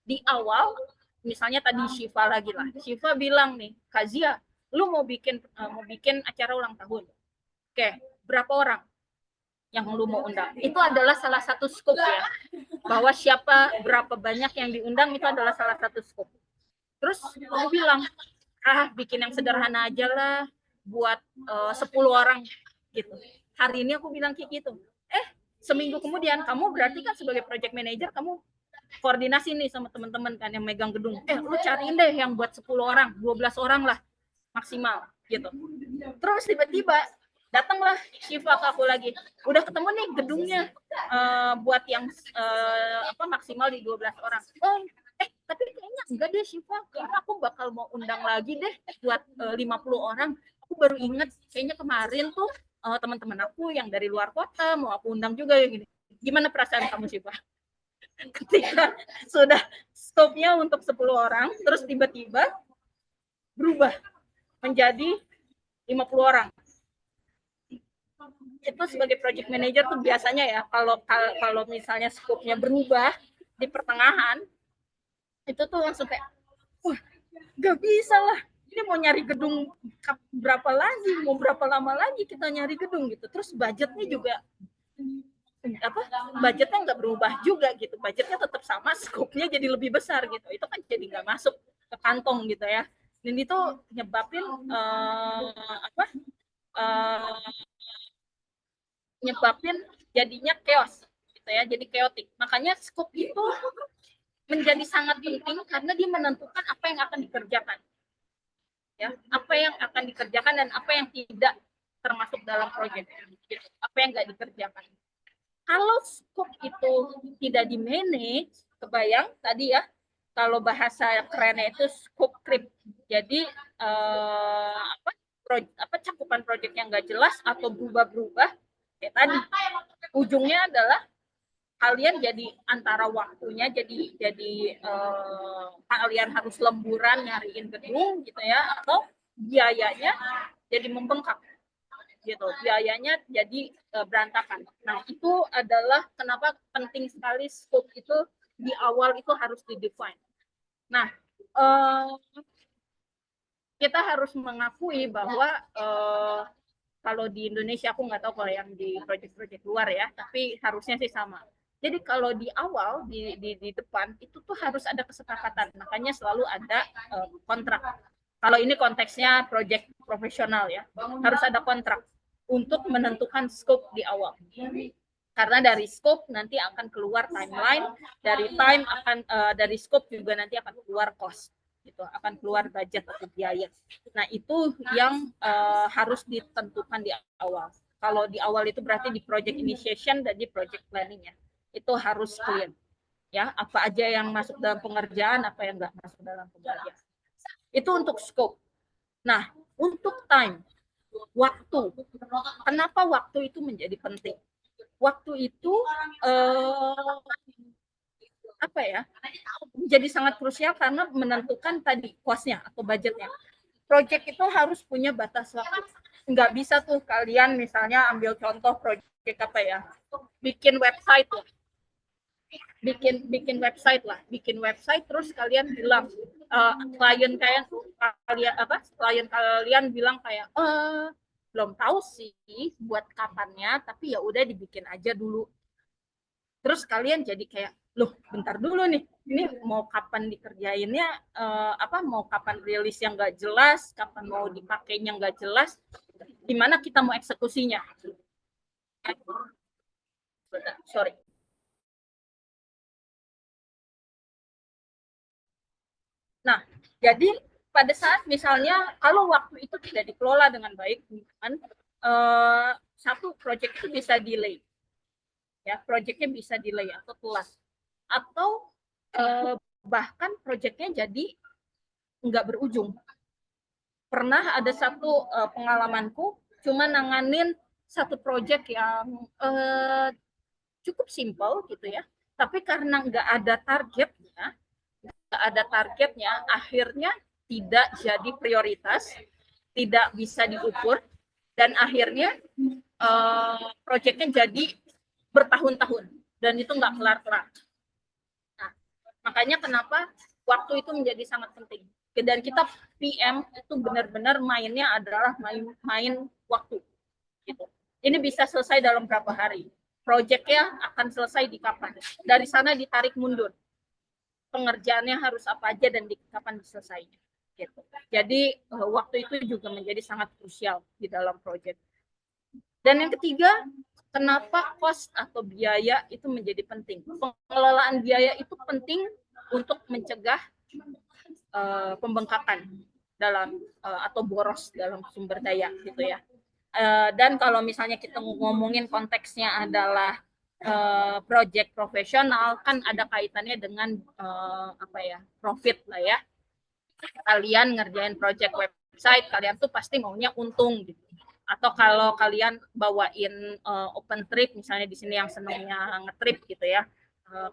Di awal misalnya tadi Syifa lagi lah. Syifa bilang nih, Kazia, lu mau bikin acara ulang tahun. Oke, berapa orang yang lu mau undang? Itu adalah salah satu scope ya. Bahwa berapa banyak yang diundang itu adalah salah satu scope. Terus aku bilang, bikin yang sederhana aja lah, buat 10 orang gitu. Hari ini aku bilang kayak gitu. Seminggu kemudian, kamu berarti kan sebagai project manager, kamu koordinasi nih sama teman-teman kan yang megang gedung. Lu cariin deh yang buat 10 orang, 12 orang lah maksimal gitu. Terus tiba-tiba datanglah Syifa ke aku lagi. Udah ketemu nih gedungnya buat yang maksimal di 12 orang. Tapi kayaknya enggak deh Syifa, kayaknya aku bakal mau undang lagi deh buat 50 orang. Aku baru inget kayaknya kemarin tuh teman-teman aku yang dari luar kota mau aku undang juga ya gini. Gimana perasaan kamu Syifa? Ketika sudah stopnya untuk 10 orang, terus tiba-tiba berubah menjadi 50 orang. Itu sebagai project manager tuh biasanya ya, kalau misalnya skopnya berubah di pertengahan, itu tuh langsung kayak, wah gak bisa lah, ini mau nyari gedung berapa lagi, mau berapa lama lagi kita nyari gedung gitu. Terus budgetnya juga budgetnya nggak berubah juga gitu, budgetnya tetap sama, skopnya jadi lebih besar gitu. Itu kan jadi nggak masuk ke kantong gitu ya, dan itu nyebabin jadinya chaos gitu ya, jadi chaotic. Makanya scope itu menjadi sangat penting karena dia menentukan apa yang akan dikerjakan ya, apa yang akan dikerjakan dan apa yang tidak termasuk dalam proyek gitu. Apa yang nggak dikerjakan. Kalau scope itu tidak di manage, kebayang tadi ya, kalau bahasa kerennya itu scope creep. Jadi cakupan proyek yang nggak jelas atau berubah-berubah kayak tadi, ujungnya adalah kalian jadi antara waktunya jadi kalian harus lemburan nyariin gedung gitu ya, atau biayanya jadi membengkak gitu, biayanya jadi berantakan. Nah itu adalah kenapa penting sekali scope itu di awal itu harus di-define. Nah kita harus mengakui bahwa kalau di Indonesia, aku nggak tahu kalau yang di proyek-proyek luar ya, tapi harusnya sih sama. Jadi kalau di awal di depan itu tuh harus ada kesepakatan, makanya selalu ada kontrak. Kalau ini konteksnya project profesional ya, harus ada kontrak untuk menentukan scope di awal. Karena dari scope nanti akan keluar timeline, dari scope juga nanti akan keluar cost, gitu, akan keluar budget atau biaya. Nah itu yang harus ditentukan di awal. Kalau di awal itu berarti di project initiation dan di project planning ya, itu harus clear ya, apa aja yang masuk dalam pengerjaan, apa yang nggak masuk dalam pengerjaan. Itu untuk scope. Nah untuk time, waktu, kenapa waktu itu menjadi penting? Waktu itu apa ya, menjadi sangat krusial karena menentukan tadi cost-nya atau budgetnya. Project itu harus punya batas waktu. Nggak bisa tuh kalian misalnya ambil contoh project apa ya, bikin website lah, bikin website terus kalian bilang klien kalian bilang kayak belum tahu sih buat kapannya, tapi ya udah dibikin aja dulu. Terus kalian jadi kayak, loh bentar dulu nih, ini mau kapan dikerjainnya, mau kapan rilis yang nggak jelas, kapan mau dipakainya nggak jelas, gimana kita mau eksekusinya? Sorry. Nah, jadi pada saat misalnya kalau waktu itu tidak dikelola dengan baik, kan, satu project itu bisa delay, ya, projectnya bisa delay atau telat, atau bahkan projectnya jadi nggak berujung. Pernah ada satu pengalamanku, cuma nanganin satu project yang cukup simpel gitu ya, tapi karena nggak ada targetnya, akhirnya tidak jadi prioritas, tidak bisa diukur, dan akhirnya projectnya jadi bertahun-tahun dan itu nggak kelar-kelar. Nah, makanya kenapa waktu itu menjadi sangat penting. Dan kita PM itu benar-benar mainnya adalah main waktu. Gitu. Ini bisa selesai dalam berapa hari. Proyeknya akan selesai di kapan. Dari sana ditarik mundur. Pengerjaannya harus apa aja dan di kapan diselesainya. Gitu. Jadi waktu itu juga menjadi sangat krusial di dalam proyek. Dan yang ketiga, kenapa cost atau biaya itu menjadi penting? Pengelolaan biaya itu penting untuk mencegah pembengkakan dalam atau boros dalam sumber daya gitu ya. Dan kalau misalnya kita ngomongin konteksnya adalah project profesional, kan ada kaitannya dengan profit lah ya. Kalian ngerjain project website, kalian tuh pasti maunya untung gitu. Atau kalau kalian bawain open trip, misalnya di sini yang senangnya ngetrip gitu ya,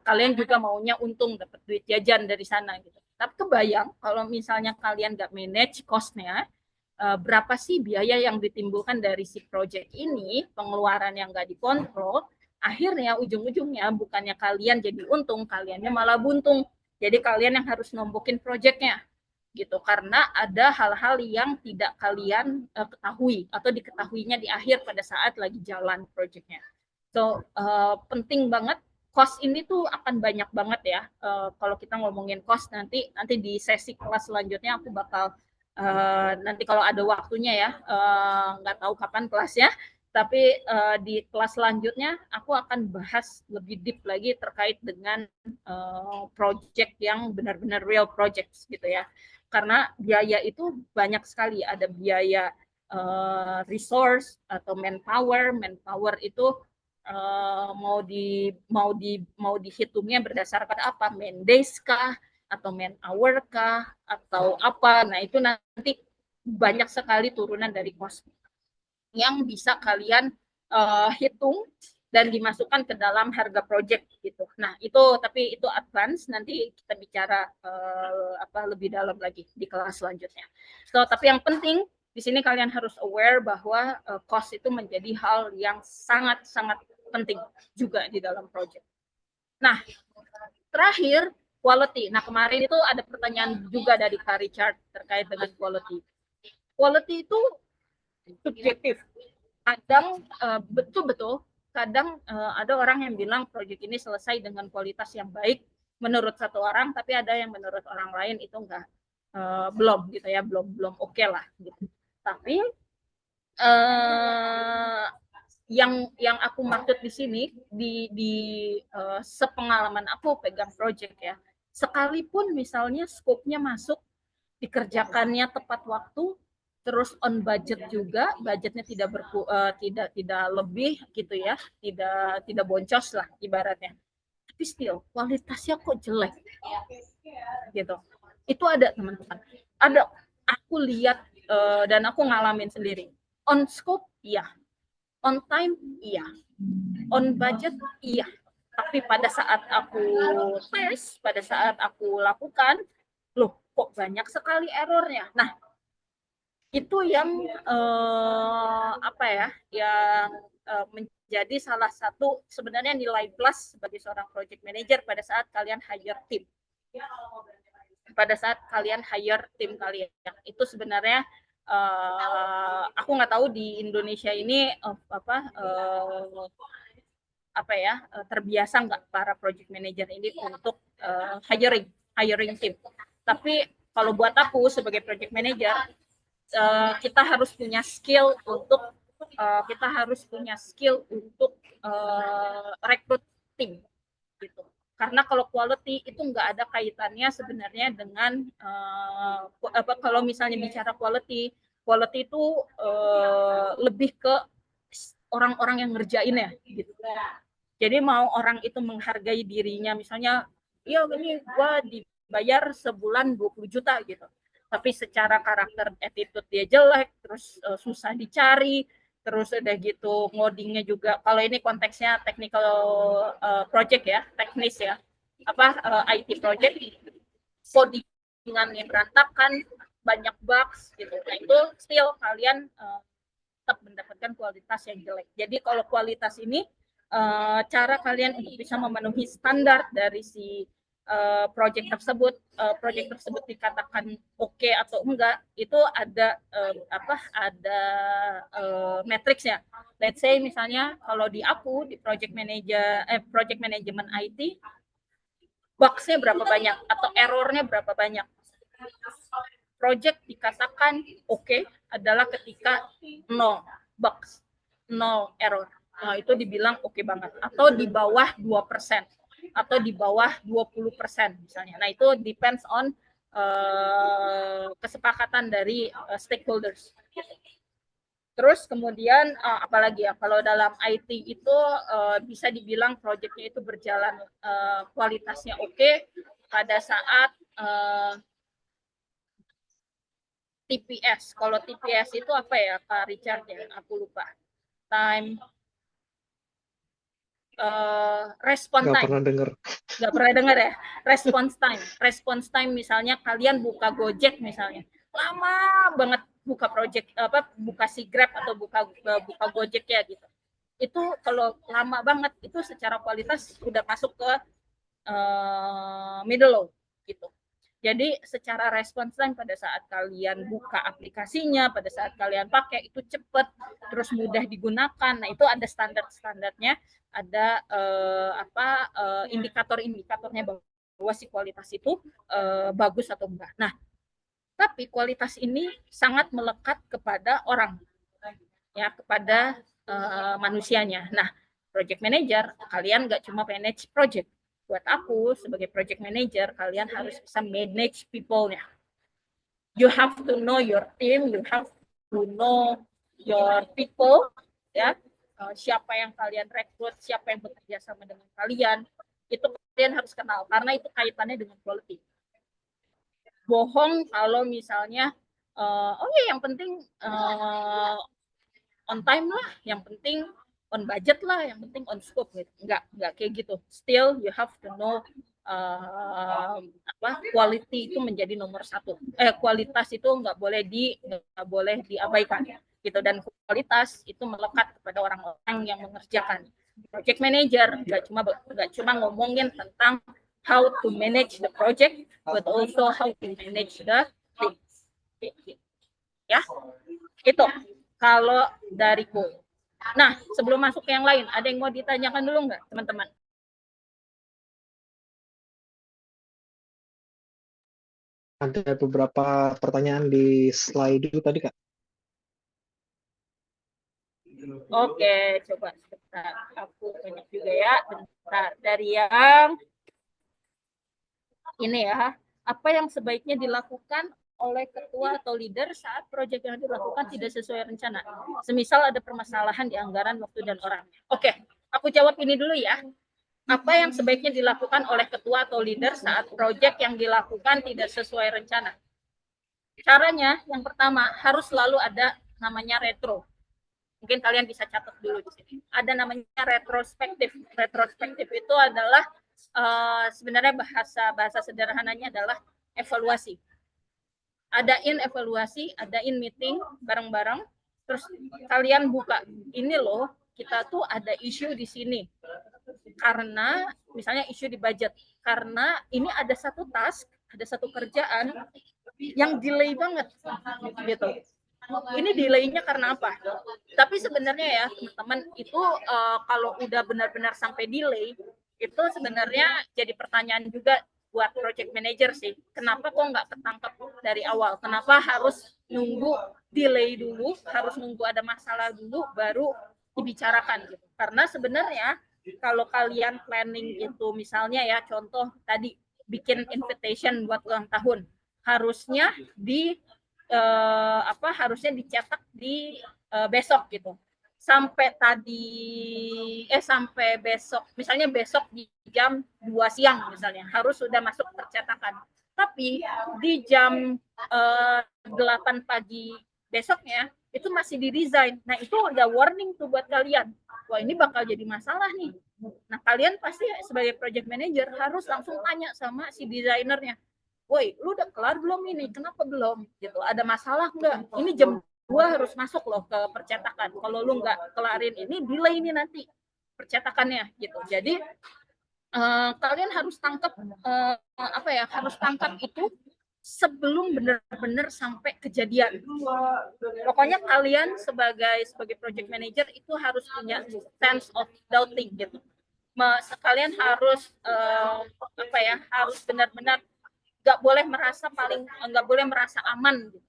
kalian juga maunya untung, dapat duit jajan dari sana gitu. Tapi kebayang kalau misalnya kalian nggak manage cost-nya, berapa sih biaya yang ditimbulkan dari si project ini, pengeluaran yang nggak dikontrol, akhirnya ujung-ujungnya bukannya kalian jadi untung, kaliannya malah buntung. Jadi kalian yang harus nombokin projectnya gitu, karena ada hal-hal yang tidak kalian ketahui atau diketahuinya di akhir pada saat lagi jalan projectnya. So penting banget. Cost ini tuh akan banyak banget ya. Kalau kita ngomongin cost nanti di sesi kelas selanjutnya aku bakal nanti kalau ada waktunya ya, nggak tahu kapan kelasnya, tapi di kelas selanjutnya aku akan bahas lebih deep lagi terkait dengan project yang benar-benar real projects gitu ya. Karena biaya itu banyak sekali, ada biaya resource atau manpower itu mau dihitungnya berdasarkan apa, man days kah atau man hour kah atau apa. Nah itu nanti banyak sekali turunan dari cost yang bisa kalian hitung dan dimasukkan ke dalam harga project gitu. Nah tapi itu advance, nanti kita bicara lebih dalam lagi di kelas selanjutnya. So tapi yang penting di sini kalian harus aware bahwa cost itu menjadi hal yang sangat-sangat penting juga di dalam project. Nah, terakhir quality. Nah, kemarin itu ada pertanyaan juga dari Kak Richard terkait dengan quality. Quality itu subjektif. Kadang betul-betul, kadang ada orang yang bilang project ini selesai dengan kualitas yang baik menurut satu orang, tapi ada yang menurut orang lain itu enggak. belum gitu ya, belum oke lah gitu. Tapi yang aku maksud di sini di sepengalaman aku pegang project ya, sekalipun misalnya skopnya masuk, dikerjakannya tepat waktu, terus on budget juga, budgetnya tidak lebih gitu ya, tidak boncos lah ibaratnya, tapi still kualitasnya kok jelek gitu. Itu ada teman-teman, ada, aku lihat dan aku ngalamin sendiri. On scope iya, on time iya, on budget iya, tapi pada saat aku tes, pada saat aku lakukan, loh kok banyak sekali errornya. Nah itu yang apa ya, yang menjadi salah satu sebenarnya nilai plus sebagai seorang project manager pada saat kalian hire tim. Pada saat kalian hire tim kalian, itu sebenarnya aku nggak tahu di Indonesia ini apa ya, terbiasa nggak para project manager ini untuk hiring tim. Tapi kalau buat aku sebagai project manager, kita harus punya skill untuk rekrut tim gitu. Karena kalau quality itu nggak ada kaitannya sebenarnya dengan kalau misalnya bicara quality itu lebih ke orang-orang yang ngerjain ya gitu. Jadi mau orang itu menghargai dirinya, misalnya, ya ini gua dibayar sebulan 20 juta gitu. Tapi secara karakter attitude dia jelek, terus susah dicari, terus udah gitu ngodingnya juga, kalau ini konteksnya technical project ya, teknis ya, IT project, codingannya berantakan, banyak bugs gitu. Nah itu still kalian tetap mendapatkan kualitas yang jelek. Jadi kalau kualitas ini cara kalian untuk bisa memenuhi standar dari si project tersebut dikatakan oke atau enggak, itu ada matriksnya. Let's say misalnya kalau di aku di project management IT, bugs-nya berapa banyak atau error-nya berapa banyak. Project dikatakan oke adalah ketika 0 bugs, 0 error. Nah, itu dibilang oke banget. Atau di bawah 2%, atau di bawah 20% misalnya. Nah, itu depends on kesepakatan dari stakeholders. Terus kemudian apalagi ya, kalau dalam IT itu bisa dibilang projectnya itu berjalan kualitasnya oke pada saat TPS. Kalau TPS itu apa ya, Kak Richard ya? Aku lupa. Time response Nggak time. pernah dengar. Nggak pernah dengar ya? Response time. Response time misalnya kalian buka Gojek misalnya. Lama banget buka project buka si Grab atau buka Gojek ya gitu. Itu kalau lama banget itu secara kualitas udah masuk ke middle low gitu. Jadi secara response time pada saat kalian buka aplikasinya, pada saat kalian pakai itu cepat, terus mudah digunakan. Nah itu ada standar-standarnya, ada indikator-indikatornya bahwa si kualitas itu bagus atau enggak. Nah tapi kualitas ini sangat melekat kepada orang, ya kepada manusianya. Nah project manager, kalian nggak cuma manage project. Buat aku sebagai project manager, kalian harus bisa manage people-nya. You have to know your team, you have to know your people, ya. Siapa yang kalian rekrut, siapa yang bekerja sama dengan kalian, itu kalian harus kenal karena itu kaitannya dengan quality. Bohong kalau misalnya yang penting on time lah, yang penting on budget lah, yang penting on scope gitu. Enggak kayak gitu. Still you have to know quality itu menjadi nomor satu. Kualitas itu nggak boleh diabaikan gitu, dan kualitas itu melekat kepada orang-orang yang mengerjakan. Project manager nggak cuma ngomongin tentang how to manage the project, but also how to manage the things. Ya, itu kalau dariku. Nah, sebelum masuk ke yang lain, ada yang mau ditanyakan dulu nggak, teman-teman? Ada beberapa pertanyaan di slide dulu tadi, Kak. Oke, coba sebentar. Aku banyak juga ya. Bentar. Dari yang ini ya, apa yang sebaiknya dilakukan oleh ketua atau leader saat proyek yang dilakukan tidak sesuai rencana. Semisal ada permasalahan di anggaran, waktu, dan orang. Oke, aku jawab ini dulu ya. Apa yang sebaiknya dilakukan oleh ketua atau leader saat proyek yang dilakukan tidak sesuai rencana? Caranya, yang pertama, harus selalu ada namanya retro. Mungkin kalian bisa catat dulu di sini. Ada namanya retrospektif. Retrospektif itu adalah sebenarnya bahasa sederhananya adalah evaluasi. Adain evaluasi, adain meeting bareng-bareng, terus kalian buka, ini loh kita tuh ada isu di sini karena misalnya isu di budget, karena ini ada satu task, ada satu kerjaan yang delay banget gitu. Ini delaynya karena apa? Tapi sebenarnya ya teman-teman itu kalau udah benar-benar sampai delay itu sebenarnya jadi pertanyaan juga buat project manager sih. Kenapa kok nggak ketangkep dari awal? Kenapa harus nunggu delay dulu, harus nunggu ada masalah dulu baru dibicarakan gitu. Karena sebenarnya kalau kalian planning itu misalnya ya contoh tadi bikin invitation buat ulang tahun harusnya di harusnya dicetak di besok gitu sampai tadi sampai besok misalnya besok di jam 2 siang misalnya harus sudah masuk percetakan tapi di jam 8 pagi besoknya itu masih di desain. Nah itu udah warning tuh buat kalian. Wah ini bakal jadi masalah nih. Nah kalian pasti sebagai project manager harus langsung tanya sama si desainernya. Woi, lu udah kelar belum ini? Kenapa belum? Gitu. Ada masalah nggak? Ini jam 2 harus masuk loh ke percetakan. Kalau lu nggak kelarin ini, delay ini nanti percetakannya gitu. Jadi kalian harus tangkap harus tangkap itu sebelum benar-benar sampai kejadian. Pokoknya kalian sebagai project manager itu harus punya sense of doubting gitu. Kalian harus harus benar-benar nggak boleh merasa aman gitu.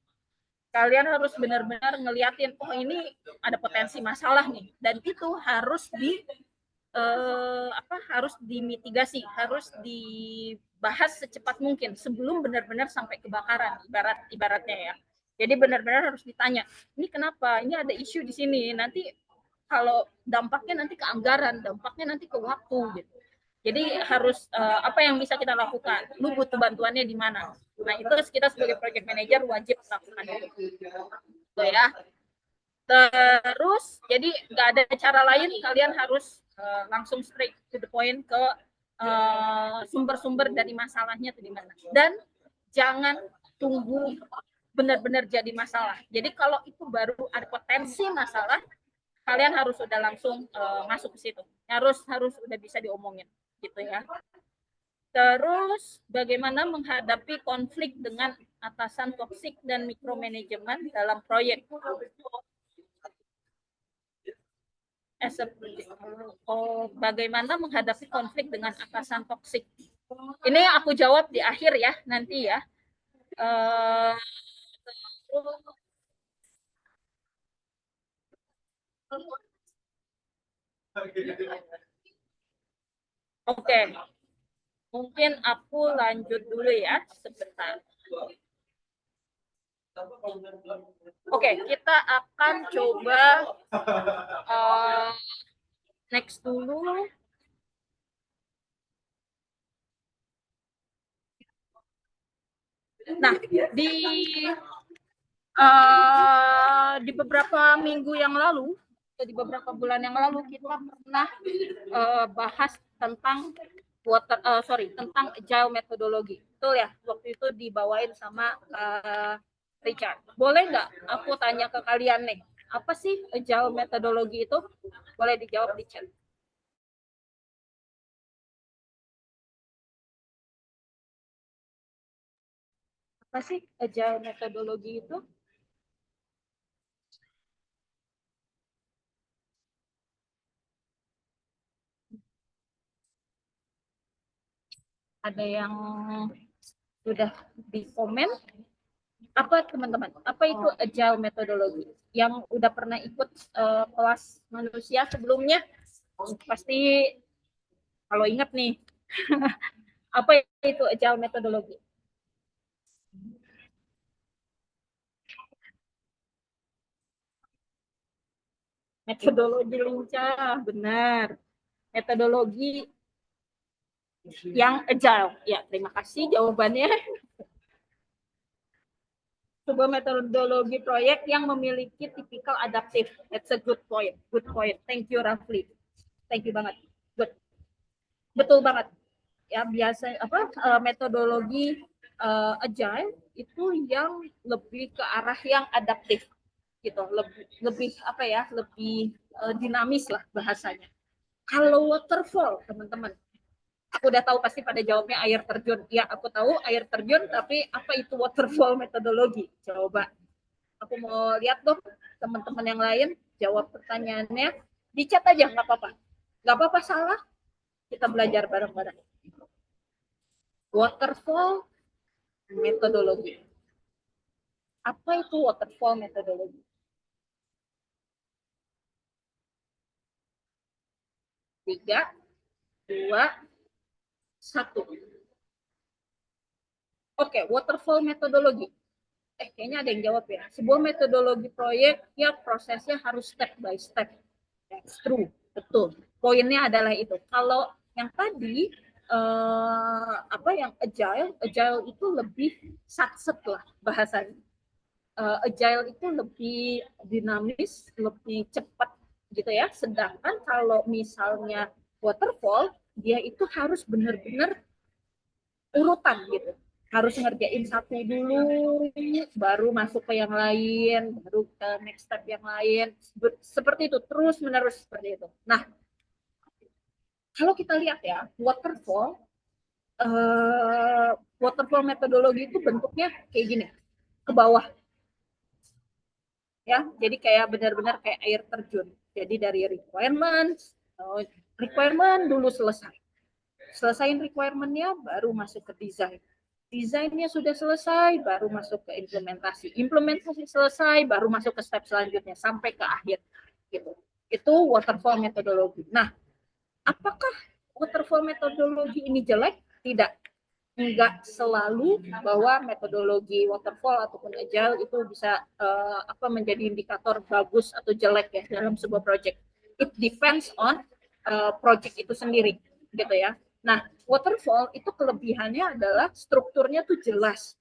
Kalian harus benar-benar ngeliatin oh ini ada potensi masalah nih dan itu harus harus dimitigasi, harus dibahas secepat mungkin sebelum benar-benar sampai kebakaran ibaratnya ya. Jadi benar-benar harus ditanya, ini kenapa? Ini ada isu di sini. Nanti kalau dampaknya nanti ke anggaran, dampaknya nanti ke waktu gitu. Jadi harus apa yang bisa kita lakukan? Lu butuh bantuannya di mana? Nah itu kita sebagai project manager wajib melakukan itu. Gitu ya. Terus jadi nggak ada cara lain, kalian harus langsung straight to the point ke sumber-sumber dari masalahnya itu di mana. Dan jangan tunggu benar-benar jadi masalah. Jadi kalau itu baru ada potensi masalah, kalian harus sudah langsung masuk ke situ. Harus udah bisa diomongin gitu ya. Terus bagaimana menghadapi konflik dengan atasan toksik dan mikromanajemen dalam proyek. Bagaimana menghadapi konflik dengan atasan toksik. Ini aku jawab di akhir ya, nanti ya. Oke, mungkin aku lanjut dulu ya sebentar. Oke, kita akan coba next dulu. Nah, di beberapa minggu yang lalu, di beberapa bulan yang lalu kita pernah bahas tentang tentang agile metodologi. Betul ya, waktu itu dibawain sama Richard. Boleh nggak aku tanya ke kalian nih, apa sih agile metodologi itu? Boleh dijawab di chat. Apa sih agile metodologi itu? Ada yang Sudah di komen. Apa teman-teman? Apa itu agile methodology? Yang udah pernah ikut kelas manusia sebelumnya pasti kalau ingat nih. Apa itu agile methodology? Metodologi lincah, benar. Metodologi yang agile. Ya, terima kasih jawabannya. Sebuah metodologi proyek yang memiliki tipikal adaptif. That's a good point. Good point. Thank you, Rafli. Thank you banget. Good. Betul banget. Ya, biasa metodologi agile itu yang lebih ke arah yang adaptif gitu, lebih apa ya, lebih dinamis lah bahasanya. Kalau waterfall, teman-teman, aku udah tahu pasti pada jawabnya air terjun. Ya, aku tahu air terjun, tapi apa itu waterfall metodologi? Coba aku mau lihat dong teman-teman yang lain jawab pertanyaannya. Di chat aja, nggak apa-apa. Nggak apa-apa salah, kita belajar bareng-bareng. Waterfall metodologi. Apa itu waterfall metodologi? Tiga, dua, satu. Oke, waterfall metodologi. Kayaknya ada yang jawab ya. Sebuah metodologi proyek, ya prosesnya harus step by step. That's true, betul. Poinnya adalah itu. Kalau yang tadi, yang agile itu lebih satset lah bahasanya. Agile itu lebih dinamis, lebih cepat gitu ya. Sedangkan kalau misalnya waterfall, dia itu harus benar-benar urutan gitu. Harus ngerjain satu dulu, baru masuk ke yang lain, baru ke next step yang lain. Seperti itu, terus menerus seperti itu. Nah, kalau kita lihat ya, waterfall metodologi itu bentuknya kayak gini, ke bawah. Ya, jadi kayak benar-benar kayak air terjun. Jadi dari requirement dulu selesai. Selesaiin requirement-nya, baru masuk ke desain. Desainnya sudah selesai, baru masuk ke implementasi. Implementasi selesai, baru masuk ke step selanjutnya sampai ke akhir. Gitu. Itu waterfall metodologi. Nah, apakah waterfall metodologi ini jelek? Tidak. Enggak selalu bahwa metodologi waterfall ataupun agile itu bisa menjadi indikator bagus atau jelek ya dalam sebuah project. It depends on project itu sendiri, gitu ya. Nah, waterfall itu kelebihannya adalah strukturnya tuh jelas.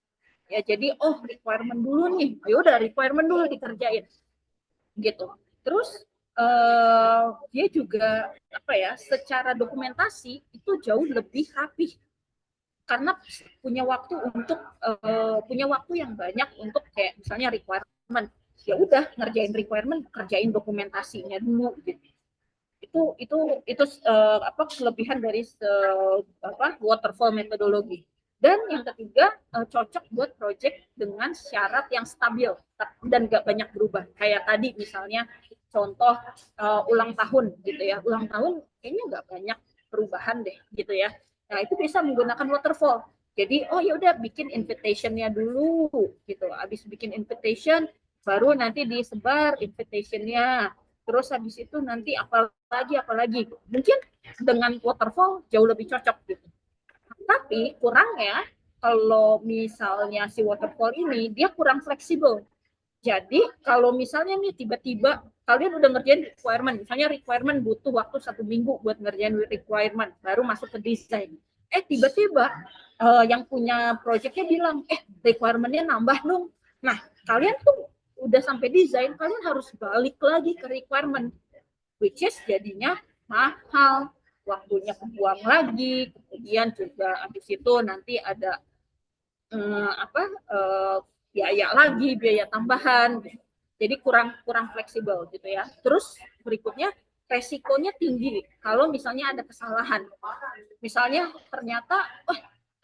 Ya, jadi requirement dulu nih. Ayo udah requirement dulu dikerjain. Gitu. Terus dia juga secara dokumentasi itu jauh lebih rapih karena punya waktu yang banyak untuk kayak misalnya requirement, ya udah ngerjain requirement, kerjain dokumentasinya dulu gitu. Itu kelebihan dari waterfall metodologi. Dan yang ketiga, cocok buat project dengan syarat yang stabil dan gak banyak berubah. Kayak tadi misalnya contoh ulang tahun gitu ya, ulang tahun kayaknya gak banyak perubahan deh gitu ya. Nah, itu bisa menggunakan waterfall. Jadi, ya udah bikin invitation-nya dulu gitu. Habis bikin invitation, baru nanti disebar invitation-nya. Terus habis itu nanti apalagi. Mungkin dengan waterfall jauh lebih cocok gitu. Tapi kurangnya kalau misalnya si waterfall ini dia kurang fleksibel. Jadi kalau misalnya nih tiba-tiba kalian udah ngerjain requirement, misalnya requirement butuh waktu 1 minggu buat ngerjain requirement, baru masuk ke desain. Tiba-tiba yang punya projectnya bilang, requirementnya nambah dong. Nah, kalian tuh udah sampai desain, kalian harus balik lagi ke requirement, which is jadinya mahal, waktunya kebuang lagi, kemudian juga habis itu nanti ada biaya tambahan, jadi kurang fleksibel gitu ya. Terus berikutnya resikonya tinggi kalau misalnya ada kesalahan, misalnya ternyata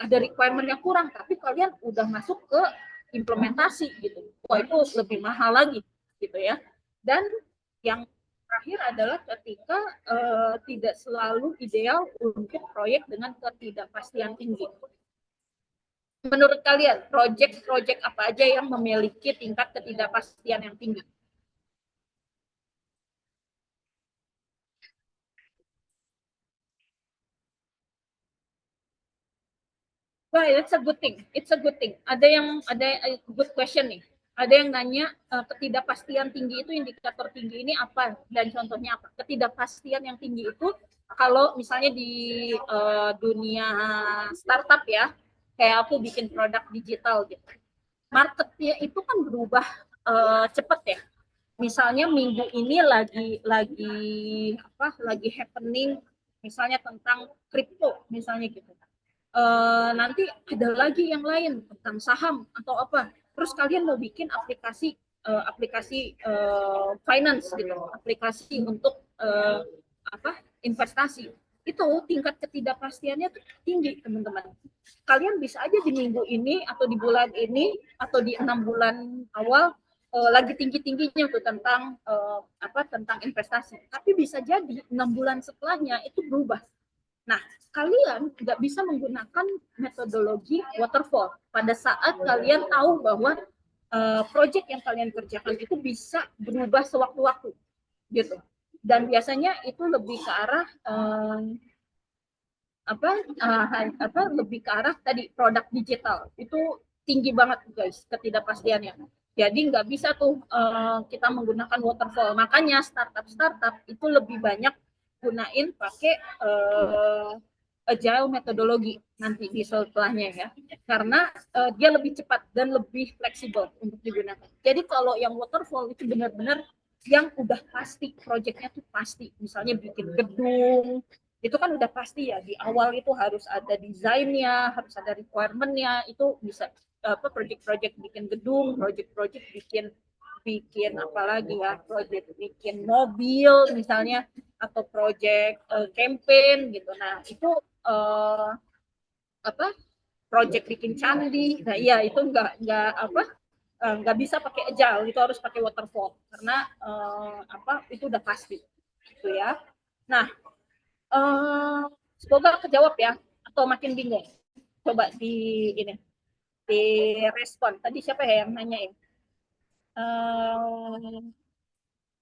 ada requirement yang kurang tapi kalian udah masuk ke implementasi gitu, itu lebih mahal lagi gitu ya. Dan yang terakhir adalah ketika tidak selalu ideal untuk proyek dengan ketidakpastian tinggi. Menurut kalian, project apa aja yang memiliki tingkat ketidakpastian yang tinggi? Wah, it's a good thing. It's a good thing. Ada good question nih. Ada yang nanya ketidakpastian tinggi itu indikator tinggi ini apa dan contohnya apa? Ketidakpastian yang tinggi itu kalau misalnya di dunia startup ya, kayak aku bikin produk digital gitu. Marketnya itu kan berubah cepat ya. Misalnya minggu ini lagi happening misalnya tentang kripto misalnya gitu. Nanti ada lagi yang lain tentang saham atau apa. Terus kalian mau bikin aplikasi finance gitu, aplikasi untuk investasi. Itu tingkat ketidakpastiannya tinggi, teman-teman. Kalian bisa aja di minggu ini atau di bulan ini atau di 6 bulan awal lagi tinggi-tingginya tuh tentang investasi. Tapi bisa jadi 6 bulan setelahnya itu berubah. Nah, kalian nggak bisa menggunakan metodologi waterfall pada saat kalian tahu bahwa project yang kalian kerjakan itu bisa berubah sewaktu-waktu, gitu. Dan biasanya itu lebih ke arah lebih ke arah tadi produk digital itu tinggi banget guys ketidakpastiannya. Jadi nggak bisa tuh kita menggunakan waterfall. Makanya startup itu lebih banyak gunain pakai agile metodologi nanti di setelahnya ya, karena dia lebih cepat dan lebih fleksibel untuk digunakan. Jadi kalau yang waterfall itu benar-benar yang udah pasti projectnya tuh pasti, misalnya bikin gedung itu kan udah pasti ya, di awal itu harus ada desainnya, harus ada requirementnya, itu bisa project-project bikin gedung, project-project bikin bikin apalagi ya, project bikin mobil misalnya, atau project campaign gitu. Nah itu uh, apa project bikin candi. Nah iya itu nggak bisa pakai agile, itu harus pakai waterfall karena itu udah pasti gitu ya. Nah semoga kejawab ya, atau makin bingung, coba di respon. Tadi siapa ya yang nanyain?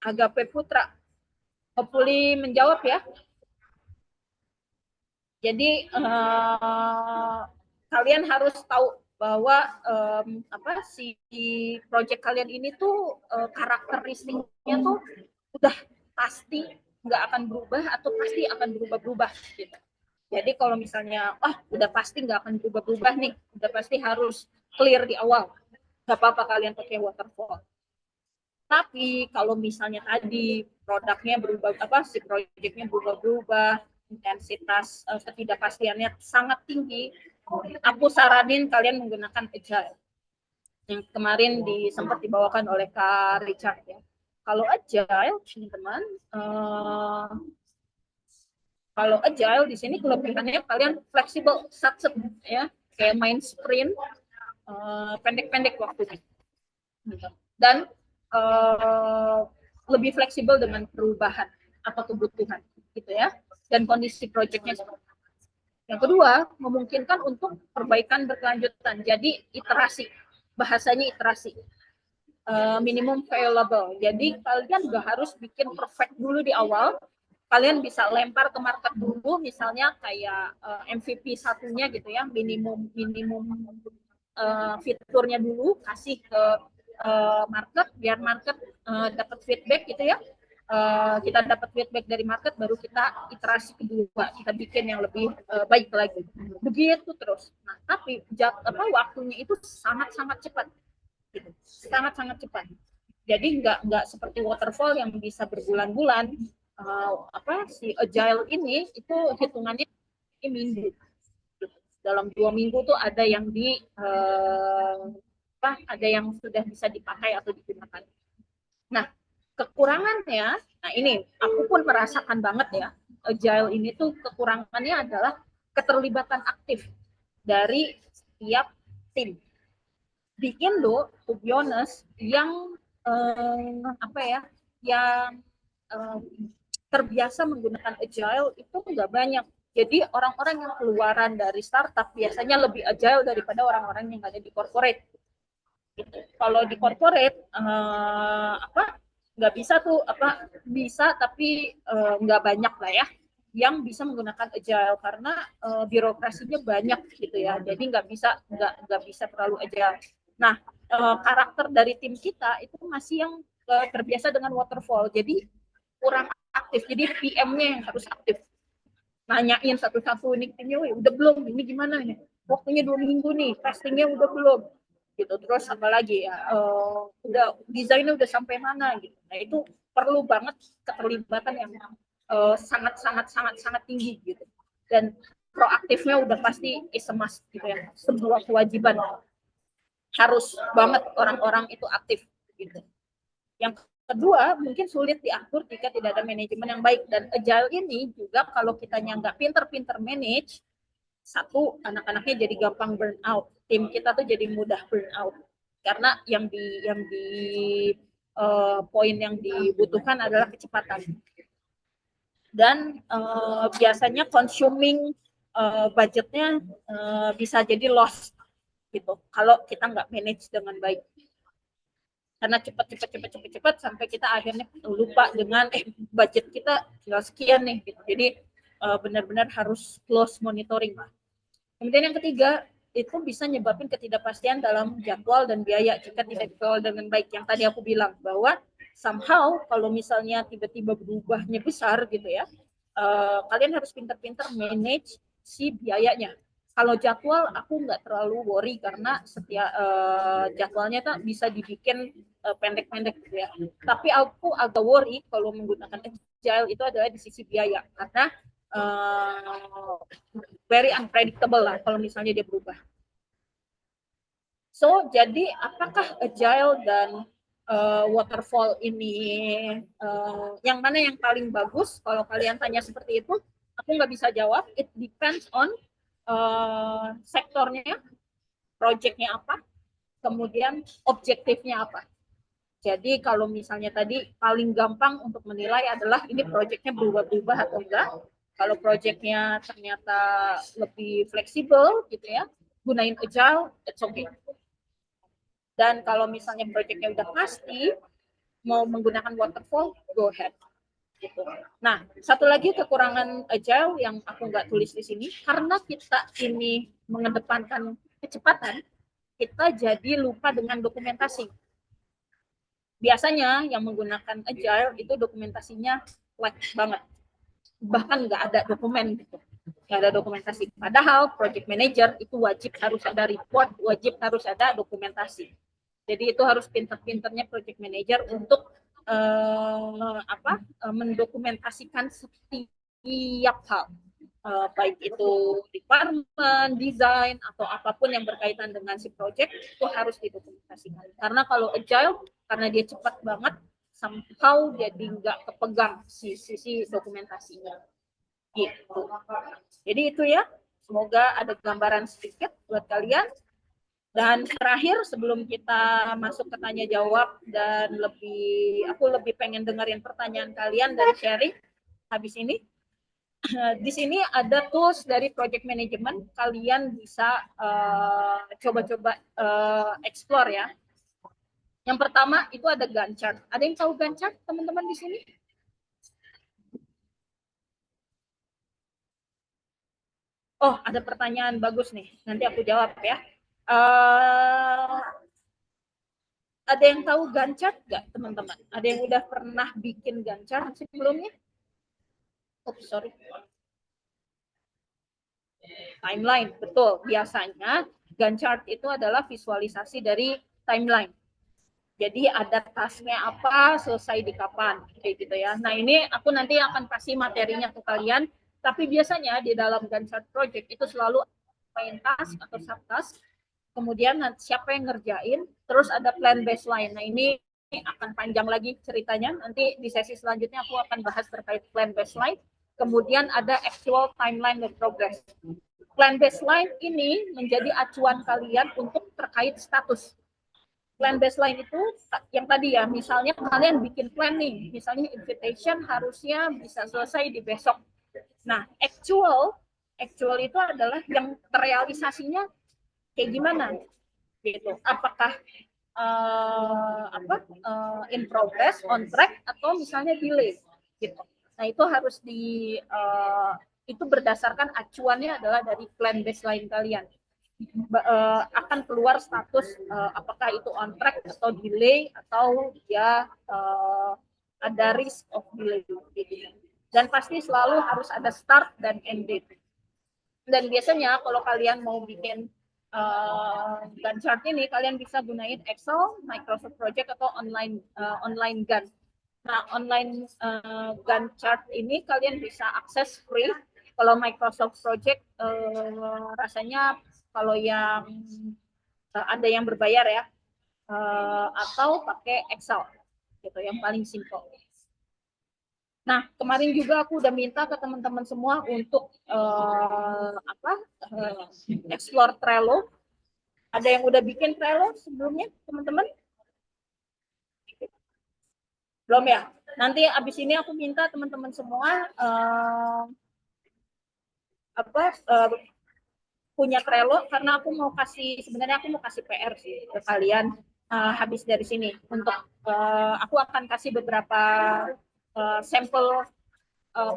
Agape Putra, hopefully menjawab ya. Jadi kalian harus tahu bahwa si project kalian ini tuh karakteristiknya tuh udah pasti nggak akan berubah atau pasti akan berubah-berubah gitu. Jadi kalau misalnya udah pasti nggak akan berubah-berubah nih, udah pasti harus clear di awal, nggak apa-apa kalian pakai waterfall. Tapi kalau misalnya tadi produknya berubah, si proyeknya berubah-berubah, intensitas ketidakpastiannya sangat tinggi, aku saranin kalian menggunakan agile yang kemarin sempat dibawakan oleh Kak Richard ya. Kalau agile, teman-teman, kalau agile di sini kelebihannya kalian fleksibel, satset ya, kayak main sprint, pendek-pendek waktunya. Dan lebih fleksibel dengan perubahan atau kebutuhan gitu ya, dan kondisi proyeknya. Yang kedua, memungkinkan untuk perbaikan berkelanjutan, jadi iterasi, bahasanya iterasi, minimum viable. Jadi kalian nggak harus bikin perfect dulu di awal, kalian bisa lempar ke market dulu, misalnya kayak MVP satunya gitu ya, minimum fiturnya dulu kasih ke market, biar market dapat feedback gitu ya. Kita dapat feedback dari market, baru kita iterasi kedua, kita bikin yang lebih baik lagi, begitu terus. Nah tapi waktunya itu sangat cepat gitu. Sangat cepat, jadi nggak seperti waterfall yang bisa berbulan-bulan. Si agile ini itu hitungannya minggu, dalam 2 minggu tuh ada yang ada yang sudah bisa dipakai atau digunakan. Nah kekurangannya, nah ini aku pun merasakan banget ya, agile ini tuh kekurangannya adalah keterlibatan aktif dari setiap tim. Bikin lo, to be honest, yang yang terbiasa menggunakan agile itu nggak banyak. Jadi orang-orang yang keluaran dari startup biasanya lebih agile daripada orang-orang yang ada di corporate. Gitu. Kalau di corporate nggak bisa tuh bisa tapi nggak banyak lah ya yang bisa menggunakan agile karena birokrasinya banyak gitu ya. Jadi nggak bisa terlalu agile. Nah, karakter dari tim kita itu masih yang terbiasa dengan waterfall. Jadi kurang aktif. Jadi PM-nya yang harus aktif. Nanyain satu-satu, ini timnya udah belum, ini gimana nih, waktunya 2 minggu nih, testingnya udah belum, gitu. Terus apalagi ya, udah desainnya udah sampai mana gitu. Nah itu perlu banget keterlibatan yang sangat sangat sangat sangat tinggi gitu. Dan proaktifnya udah pasti is a must gitu ya, sebuah kewajiban, harus banget orang-orang itu aktif gitu. Yang kedua, mungkin sulit diatur jika tidak ada manajemen yang baik. Dan agile ini juga kalau kita nggak pinter-pinter manage, satu, anak-anaknya jadi gampang burn out. Tim kita tuh jadi mudah burn out. Karena yang di poin yang dibutuhkan adalah kecepatan. Dan biasanya consuming budgetnya bisa jadi loss gitu kalau kita nggak manage dengan baik. Karena cepat sampai kita akhirnya lupa dengan budget kita tinggal sekian nih gitu. Jadi benar-benar harus close monitoring lah. Kemudian yang ketiga, itu bisa nyebabin ketidakpastian dalam jadwal dan biaya jika tidak dikelola dengan baik. Yang tadi aku bilang bahwa somehow kalau misalnya tiba-tiba berubahnya besar gitu ya, kalian harus pintar-pintar manage si biayanya. Kalau jadwal aku nggak terlalu worry karena setiap jadwalnya tuh bisa dibikin pendek-pendek gitu ya. Tapi aku agak worry kalau menggunakan agile itu adalah di sisi biaya karena very unpredictable lah kalau misalnya dia berubah. So jadi apakah agile dan waterfall ini yang mana yang paling bagus? Kalau kalian tanya seperti itu, aku nggak bisa jawab. It depends on sektornya, projectnya apa, kemudian objektifnya apa. Jadi kalau misalnya tadi paling gampang untuk menilai adalah ini projectnya berubah-ubah atau enggak. Kalau projectnya ternyata lebih fleksibel gitu ya, gunain agile, it's okay. Dan kalau misalnya projectnya udah pasti mau menggunakan waterfall, go ahead. Gitu. Nah, satu lagi kekurangan agile yang aku nggak tulis di sini, karena kita ini mengedepankan kecepatan, kita jadi lupa dengan dokumentasi. Biasanya yang menggunakan agile itu dokumentasinya flat banget, bahkan nggak ada dokumen gitu, nggak ada dokumentasi. Padahal project manager itu wajib harus ada report, wajib harus ada dokumentasi. Jadi itu harus pinter-pinternya project manager untuk mendokumentasikan setiap hal, baik itu requirement, desain atau apapun yang berkaitan dengan si project itu harus didokumentasikan. Karena kalau agile, karena dia cepat banget, somehow jadi nggak kepegang sisi dokumentasinya. Gitu. Jadi itu ya. Semoga ada gambaran sedikit buat kalian. Dan terakhir sebelum kita masuk ke tanya jawab dan aku lebih pengen dengerin pertanyaan kalian dan sharing habis ini. Di sini ada tools dari project management, kalian bisa coba-coba explore ya. Yang pertama itu ada Gantt chart. Ada yang tahu Gantt chart teman-teman di sini? Oh, ada pertanyaan bagus nih. Nanti aku jawab ya. Ada yang tahu Gantt chart nggak teman-teman? Ada yang udah pernah bikin Gantt chart sebelumnya? Oh, sorry. Timeline, betul. Biasanya Gantt chart itu adalah visualisasi dari timeline. Jadi ada tasknya apa, selesai di kapan, kayak gitu ya. Nah ini aku nanti akan kasih materinya ke kalian. Tapi biasanya di dalam Gantt chart project itu selalu main task atau subtask. Kemudian siapa yang ngerjain, terus ada plan baseline. Nah ini akan panjang lagi ceritanya. Nanti di sesi selanjutnya aku akan bahas terkait plan baseline. Kemudian ada actual timeline dan progress. Plan baseline ini menjadi acuan kalian untuk terkait status. Plan baseline itu yang tadi ya, misalnya kalian bikin plan nih, misalnya invitation harusnya bisa selesai di besok. Nah, actual Actual itu adalah yang terrealisasinya kayak gimana gitu. Apakah in progress, on track, atau misalnya delay gitu. Nah itu harus itu berdasarkan acuannya adalah dari plan baseline kalian. Akan keluar status apakah itu on track atau delay atau ya ada risk of delay gitu. Dan pasti selalu harus ada start dan end date. Dan biasanya kalau kalian mau bikin Gantt chart ini, kalian bisa gunain Excel, Microsoft Project, atau online Gantt. Nah, online Gantt chart ini kalian bisa akses free. Kalau Microsoft Project rasanya kalau yang ada yang berbayar ya, atau pakai Excel gitu, yang paling simple. Nah, kemarin juga aku udah minta ke teman-teman semua untuk explore Trello. Ada yang udah bikin Trello sebelumnya, teman-teman? Belum ya? Nanti abis ini aku minta teman-teman semua punya Trello, karena sebenarnya aku mau kasih PR sih ke kalian habis dari sini. Untuk aku akan kasih beberapa sampel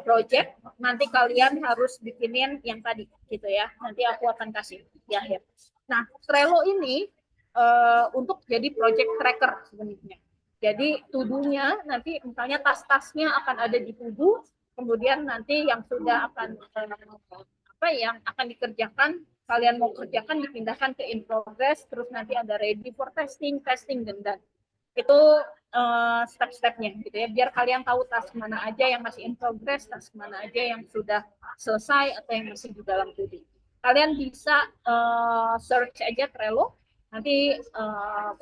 project, nanti kalian harus bikinin yang tadi gitu ya. Nanti aku akan kasih di akhir. Nah, Trello ini untuk jadi project tracker sebenarnya. Jadi to-do-nya nanti misalnya tas-tasnya akan ada di to-do, kemudian nanti yang sudah akan yang akan dikerjakan, kalian mau kerjakan dipindahkan ke in progress, terus nanti ada ready for testing, dan itu step-stepnya gitu ya, biar kalian tahu tas mana aja yang masih in progress, tas mana aja yang sudah selesai atau yang masih di dalam to-do. Kalian bisa search aja Trello. Nanti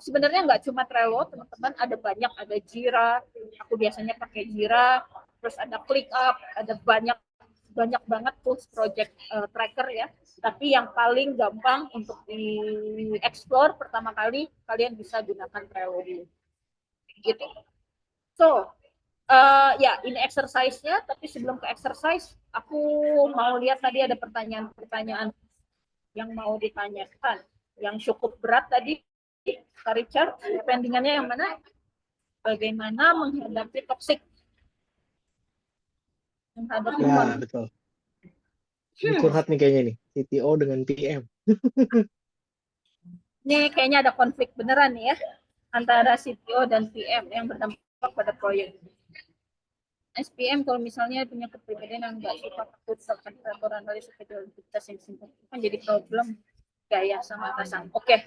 sebenarnya nggak cuma Trello, teman-teman, ada banyak, ada Jira, aku biasanya pakai Jira, terus ada ClickUp, ada banyak banget tools project tracker ya. Tapi yang paling gampang untuk di-explore pertama kali, kalian bisa gunakan Trello dulu. Gitu. So, ya ini exercise-nya, tapi sebelum ke exercise, aku mau lihat tadi ada pertanyaan-pertanyaan yang mau ditanyakan. Yang cukup berat tadi, Kak Richard, pendingannya yang mana? Bagaimana menghadapi toxic? Menghadapi Ya, betul. Ini curhat nih kayaknya nih, CTO dengan PM. Ini kayaknya ada konflik beneran nih ya, antara CTO dan PM yang berdampak pada proyek. SPM kalau misalnya punya kepribadian yang nggak suka takut sama peraturan dari aktivitas yang simpel, kan jadi problem gaya sama atasan. Oke.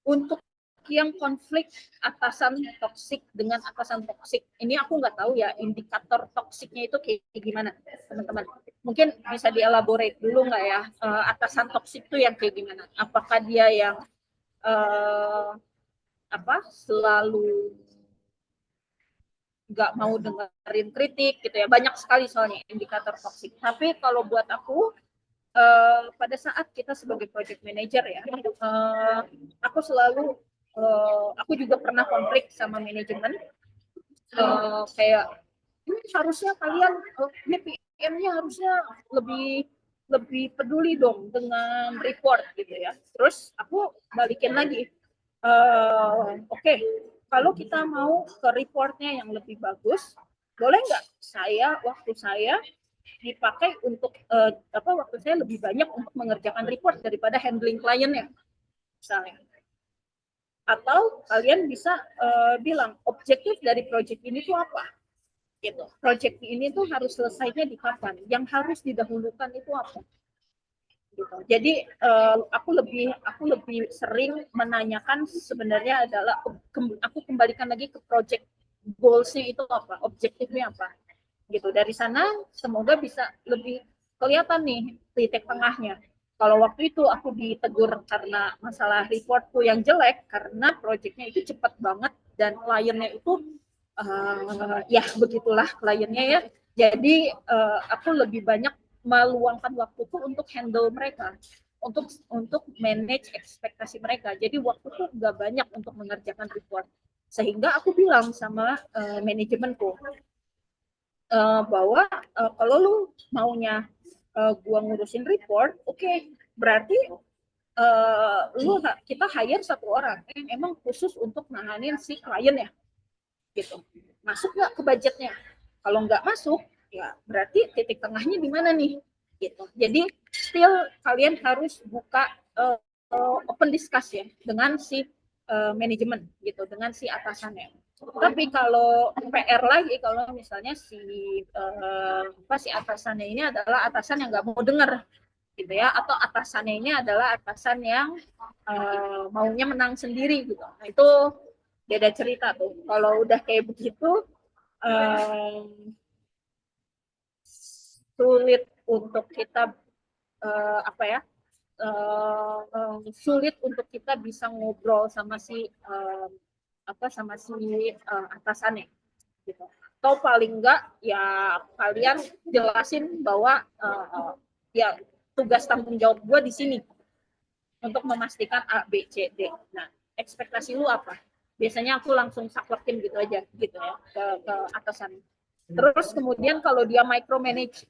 Untuk yang konflik atasan toksik dengan atasan toksik, ini aku nggak tahu ya indikator toksiknya itu kayak gimana, teman-teman. Mungkin bisa dielaborate dulu nggak ya, atasan toksik itu yang kayak gimana? Apakah dia yang selalu nggak mau dengerin kritik gitu ya, banyak sekali soalnya indikator toksik. Tapi kalau buat aku, pada saat kita sebagai project manager ya, aku selalu aku juga pernah konflik sama manajemen, kayak ini harusnya kalian, ini PM-nya harusnya lebih lebih peduli dong dengan report gitu ya. Terus aku balikin lagi, oke, kalau kita mau ke reportnya yang lebih bagus, boleh nggak waktu saya dipakai untuk waktu saya lebih banyak untuk mengerjakan report daripada handling kliennya misalnya. Atau kalian bisa bilang objektif dari project ini tuh apa gitu. Project ini tuh harus selesainya di kapan, yang harus didahulukan itu apa gitu. Jadi aku lebih sering menanyakan sebenarnya adalah aku kembalikan lagi ke project goals-nya itu apa, objektifnya apa gitu. Dari sana semoga bisa lebih kelihatan nih titik tengahnya. Kalau waktu itu aku ditegur karena masalah reportku yang jelek, karena proyeknya itu cepat banget dan kliennya itu ya begitulah kliennya ya. Jadi aku lebih banyak meluangkan waktuku untuk handle mereka, untuk manage ekspektasi mereka. Jadi waktuku nggak banyak untuk mengerjakan report. Sehingga aku bilang sama manajemenku, bahwa kalau lu maunya gua ngurusin report, oke, berarti kita hire satu orang yang emang khusus untuk nanganin si klien ya, gitu. Masuk nggak ke budgetnya? Kalau nggak masuk, ya berarti titik tengahnya di mana nih? Gitu. Jadi still kalian harus buka open discuss ya dengan si manajemen gitu, dengan si atasannya. Tapi kalau PR lagi, kalau misalnya si atasannya ini adalah atasan yang nggak mau dengar gitu ya, atau atasannya ini adalah atasan yang maunya menang sendiri gitu. Nah, itu beda cerita tuh. Kalau udah kayak begitu, sulit untuk kita apa ya? Sulit untuk kita bisa ngobrol sama si atasannya gitu. Atau paling enggak ya kalian jelasin bahwa ya tugas tanggung jawab gue di sini untuk memastikan A, B, C, D. Nah, ekspektasi lu apa? Biasanya aku langsung saklekin gitu aja, gitu ya, ke atasan. Terus kemudian kalau dia micromanage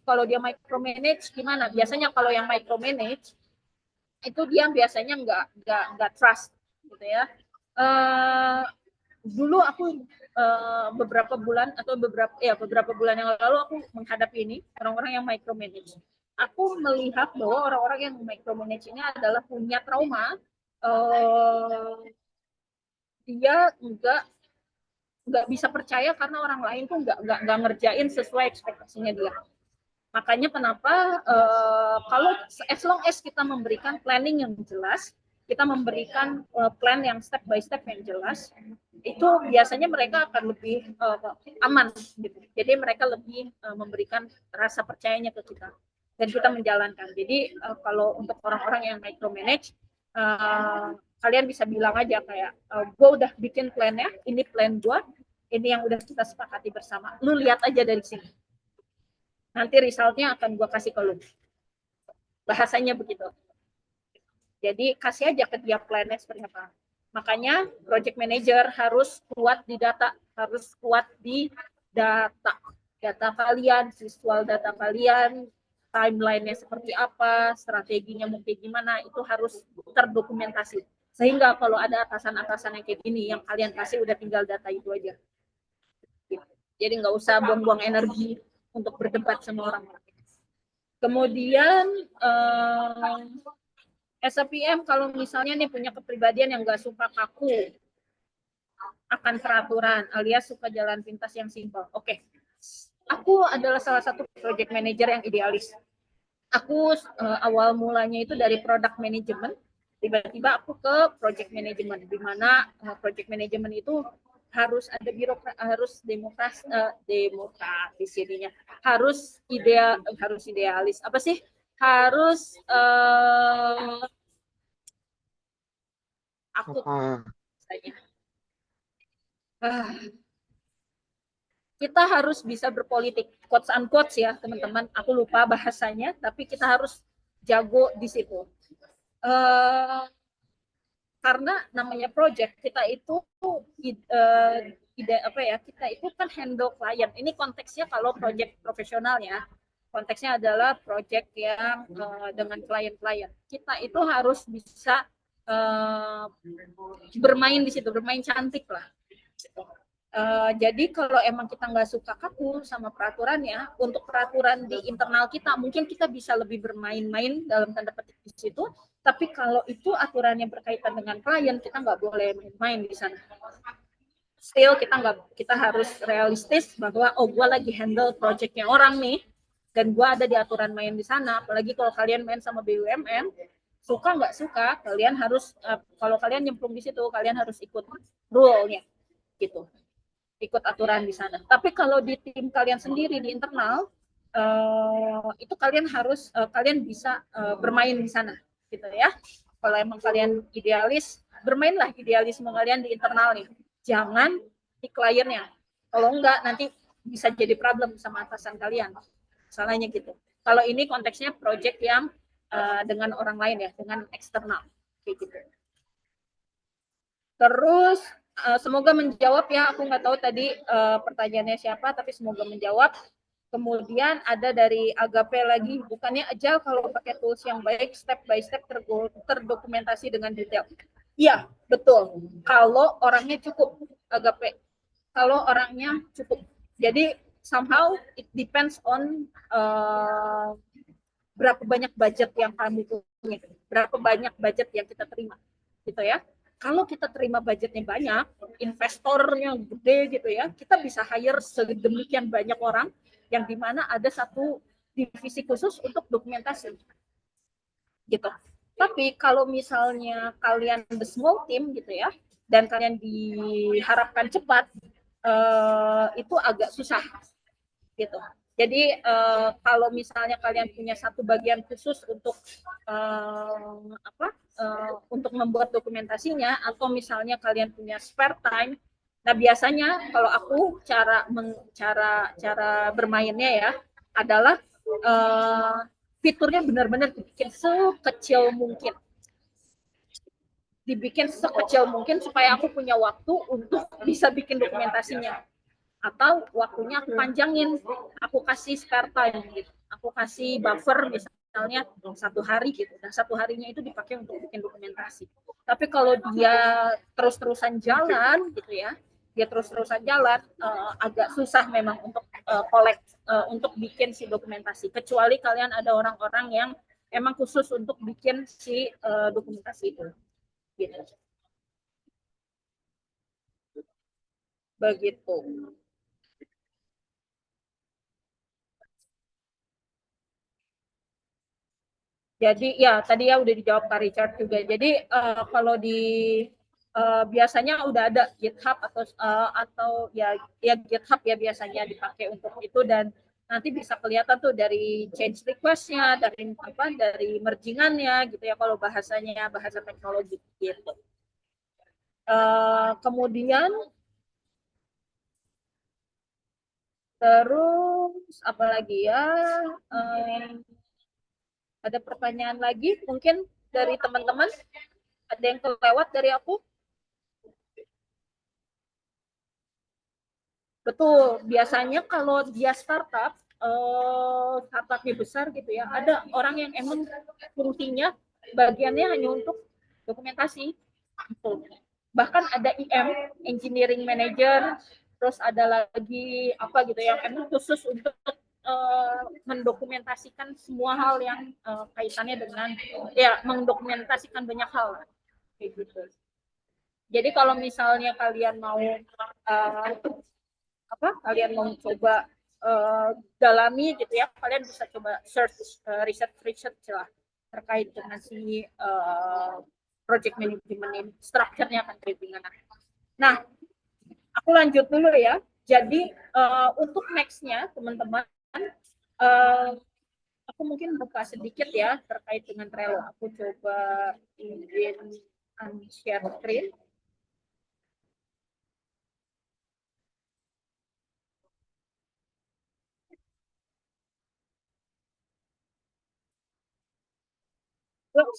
gimana? Biasanya kalau yang micromanage itu dia biasanya nggak trust, gitu ya. Dulu aku beberapa bulan yang lalu aku menghadapi ini orang-orang yang micromanage. Aku melihat bahwa orang-orang yang micromanage ini adalah punya trauma. Dia nggak bisa percaya karena orang lain tuh nggak ngerjain sesuai ekspektasinya dia. Makanya kenapa kalau as long as kita memberikan planning yang jelas, kita memberikan plan yang step by step yang jelas, itu biasanya mereka akan lebih aman gitu. Jadi mereka lebih memberikan rasa percayanya ke kita dan kita menjalankan. Jadi kalau untuk orang-orang yang micromanage, kalian bisa bilang aja kayak, gue udah bikin plannya, ini plan gue, ini yang udah kita sepakati bersama. Lu lihat aja dari sini. Nanti resultnya akan gue kasih ke lu. Bahasanya begitu. Jadi kasih aja ke dia plannya seperti apa. Makanya project manager harus kuat di data, harus kuat di data. Data kalian, visual data kalian, timeline-nya seperti apa, strateginya mungkin gimana, itu harus terdokumentasi. Sehingga kalau ada atasan-atasan yang kayak gini, yang kalian kasih udah tinggal data itu aja. Jadi nggak usah buang-buang energi untuk berdebat sama orang. Kemudian SPM kalau misalnya nih punya kepribadian yang nggak suka kaku akan peraturan alias suka jalan pintas yang simpel. Oke, aku adalah salah satu project manager yang idealis. Aku awal mulanya itu dari product management, tiba-tiba aku ke project management, di mana project management itu harus ada harus demokratis jadinya, harus idealis, apa sih, harus aku kita harus bisa berpolitik, quotes unquotes ya teman-teman, aku lupa bahasanya, tapi kita harus jago di situ. Karena namanya project, kita itu kita itu kan handle klien. Ini konteksnya kalau project profesional ya. Konteksnya adalah project yang dengan klien-klien. Kita itu harus bisa bermain di situ, bermain cantik lah. Jadi kalau emang kita nggak suka kaku sama peraturannya, untuk peraturan di internal kita, mungkin kita bisa lebih bermain-main dalam tanda petik di situ. Tapi kalau itu aturannya berkaitan dengan klien, kita nggak boleh main-main di sana. Still kita harus realistis bahwa gue lagi handle projectnya orang nih, dan gue ada di aturan main di sana. Apalagi kalau kalian main sama BUMN, suka nggak suka, kalian harus kalau kalian nyemplung di situ, kalian harus ikut rule-nya, gitu. Ikut aturan di sana. Tapi kalau di tim kalian sendiri di internal, itu kalian harus kalian bisa bermain di sana, gitu ya. Kalau emang kalian idealis, bermainlah idealisme kalian di internal nih. Jangan di kliennya. Kalau enggak nanti bisa jadi problem sama atasan kalian. Salahnya gitu. Kalau ini konteksnya project yang dengan orang lain ya, dengan eksternal, kayak gitu. Terus semoga menjawab ya, aku nggak tahu tadi pertanyaannya siapa, tapi semoga menjawab. Kemudian ada dari Agape lagi, bukannya agile kalau pakai tools yang baik, step by step terdokumentasi dengan detail. Iya, betul. Kalau orangnya cukup, Agape. Kalau orangnya cukup. Jadi somehow it depends on berapa banyak budget yang kami punya, berapa banyak budget yang kita terima, gitu ya. Kalau kita terima budgetnya banyak, investornya gede gitu ya, kita bisa hire sedemikian banyak orang yang dimana ada satu divisi khusus untuk dokumentasi, gitu. Tapi kalau misalnya kalian the small team gitu ya, dan kalian diharapkan cepat, itu agak susah gitu. Jadi kalau misalnya kalian punya satu bagian khusus untuk untuk membuat dokumentasinya, atau misalnya kalian punya spare time, nah biasanya kalau aku cara bermainnya ya adalah fiturnya benar-benar dibikin sekecil mungkin supaya aku punya waktu untuk bisa bikin dokumentasinya, atau waktunya aku panjangin, aku kasih spare time gitu, aku kasih buffer misalnya 1 hari gitu, dan 1 harinya itu dipakai untuk bikin dokumentasi. Tapi kalau dia terus-terusan jalan gitu ya, dia terus-terusan jalan, agak susah memang untuk untuk bikin si dokumentasi, kecuali kalian ada orang-orang yang emang khusus untuk bikin si dokumentasi itu gitu. Begitu. Jadi ya tadi ya udah dijawab Kak Richard juga. Jadi kalau di biasanya udah ada GitHub atau ya GitHub ya biasanya dipakai untuk itu, dan nanti bisa kelihatan tuh dari change request-nya, dari mergingannya gitu ya kalau bahasanya bahasa teknologi gitu. Kemudian terus apa lagi ya? Ada pertanyaan lagi mungkin dari teman-teman? Ada yang kelewat dari aku? Betul, biasanya kalau dia startupnya besar gitu ya, ada orang yang emang fungsinya bagiannya hanya untuk dokumentasi. Gitu. Bahkan ada IM, engineering manager, terus ada lagi apa gitu yang emang khusus untuk mendokumentasikan semua hal yang kaitannya dengan ya mendokumentasikan banyak hal kayak gitu. Jadi kalau misalnya kalian mau kalian mau coba dalami gitu ya, kalian bisa coba search research lah terkait dengan si project management ini, strukturnya akan kayak gimana. Nah, aku lanjut dulu ya. Jadi untuk nextnya teman-teman, uh, aku mungkin buka sedikit ya terkait dengan Trello. Aku coba izin share screen.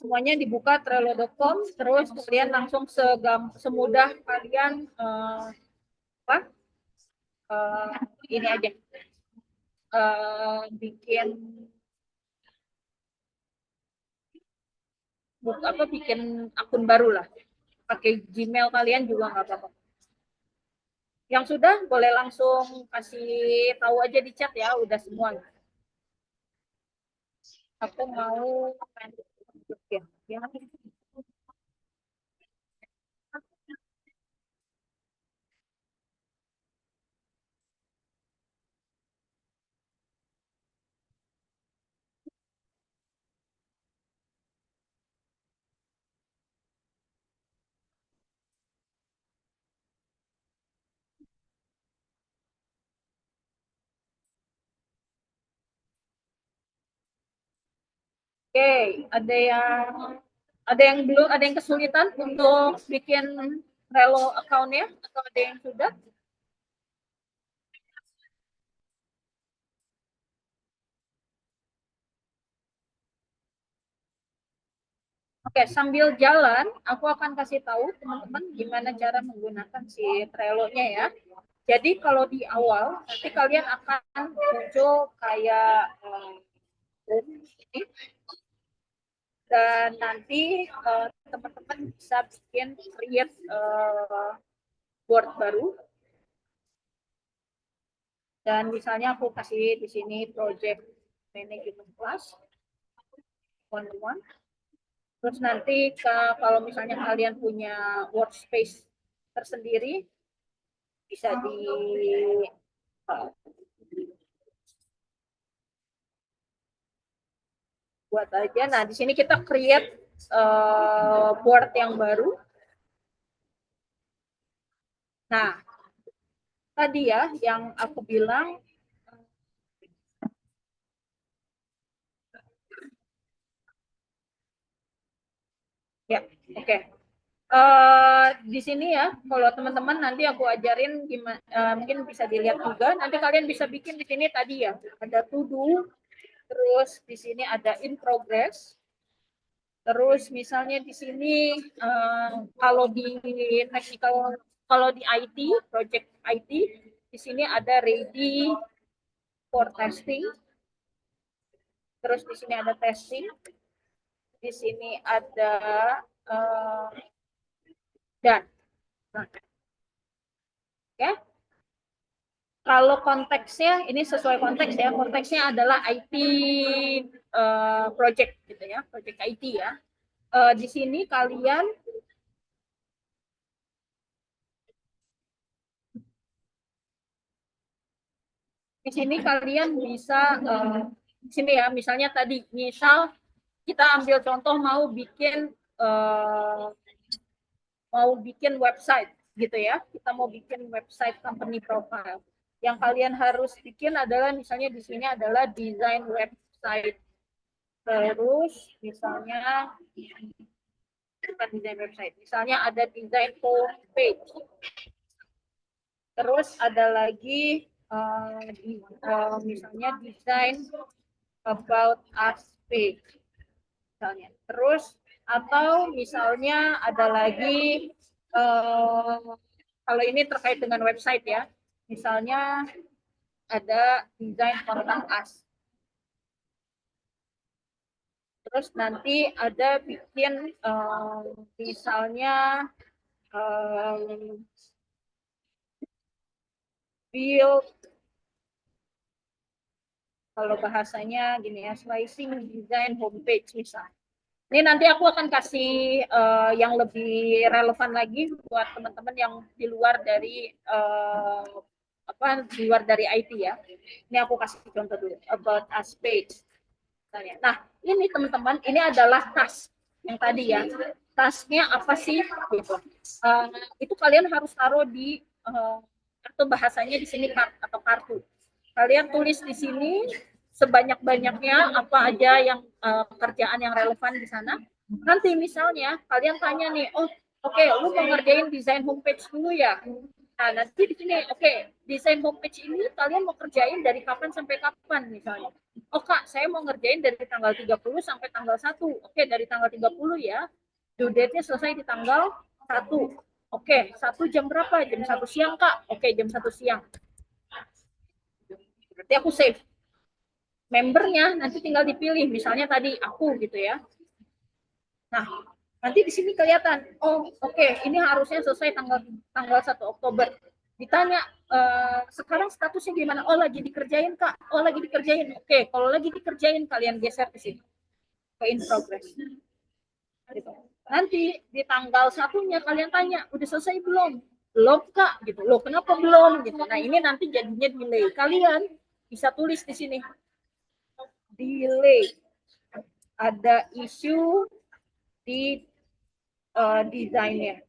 Semuanya dibuka trello.com, terus kalian langsung semudah kalian apa ini aja bikin bikin akun baru lah, pakai Gmail kalian juga nggak apa-apa. Yang sudah boleh langsung kasih tahu aja di chat ya, udah semua. Aku mau ya. Oke, ada yang kesulitan untuk bikin Trello account-nya, atau ada yang sudah? Oke, sambil jalan, aku akan kasih tahu teman-teman gimana cara menggunakan si Trello-nya ya. Jadi kalau di awal nanti kalian akan muncul kayak ini, dan nanti teman-teman bisa bikin create board baru. Dan misalnya aku kasih di sini project management class one-on-one. Terus nanti kalau misalnya kalian punya workspace tersendiri, bisa di buat aja. Nah, di sini kita create board yang baru. Nah, tadi ya yang aku bilang ya, oke. Okay. Di sini ya, kalau teman-teman nanti aku ajarin gimana, mungkin bisa dilihat juga. Nanti kalian bisa bikin di sini tadi ya, ada to do, terus di sini ada in progress. Terus misalnya di sini kalau di technical, kalau di IT, project IT, di sini ada ready for testing. Terus di sini ada testing. Di sini ada dan. Nah, ya. Kalau konteksnya ini sesuai konteks ya, konteksnya adalah IT project gitu ya, project IT ya. Di sini kalian bisa di sini ya, misalnya tadi, misal kita ambil contoh mau bikin website gitu ya, kita mau bikin website company profile. Yang kalian harus bikin adalah misalnya di sini adalah desain website. Terus misalnya bukan desain website, misalnya ada desain homepage. Terus ada lagi misalnya desain about us page misalnya. Terus atau misalnya ada lagi kalau ini terkait dengan website ya, misalnya ada desain contact us. Terus nanti ada bikin misalnya build, kalau bahasanya gini ya, slicing design homepage misalnya. Ini nanti aku akan kasih yang lebih relevan lagi buat teman-teman yang di luar dari di luar dari IT ya. Ini aku kasih contoh dulu, about us page. Nah, ini teman-teman, ini adalah task yang tadi ya. Tasknya apa sih? Gitu. Itu kalian harus taruh di atau bahasanya di sini atau kartu. Kalian tulis di sini sebanyak-banyaknya apa aja yang pekerjaan yang relevan di sana. Nanti misalnya kalian tanya nih, oh oke, lu mau ngerjain desain homepage dulu ya. Nah, nanti di sini, oke, desain homepage ini kalian mau kerjain dari kapan sampai kapan misalnya. Oh Kak, saya mau ngerjain dari tanggal 30 sampai tanggal 1. Oke, dari tanggal 30 ya. Due date-nya selesai di tanggal 1. Oke, 1 jam berapa? Jam 1 siang, Kak. Oke, jam 1 siang. Berarti aku save. Membernya nanti tinggal dipilih, misalnya tadi aku gitu ya. Nah, nanti di sini kelihatan, oh oke, ini harusnya selesai tanggal 1 Oktober. Ditanya, sekarang statusnya gimana? Oh lagi dikerjain Kak, oh lagi dikerjain. Oke, kalau lagi dikerjain kalian geser ke sini, ke in progress. Gitu. Nanti di tanggal 1-nya kalian tanya, udah selesai belum? Belum Kak, gitu. Loh kenapa belum? Gitu. Nah ini nanti jadinya delay. Kalian bisa tulis di sini, delay. Ada isu di desainnya.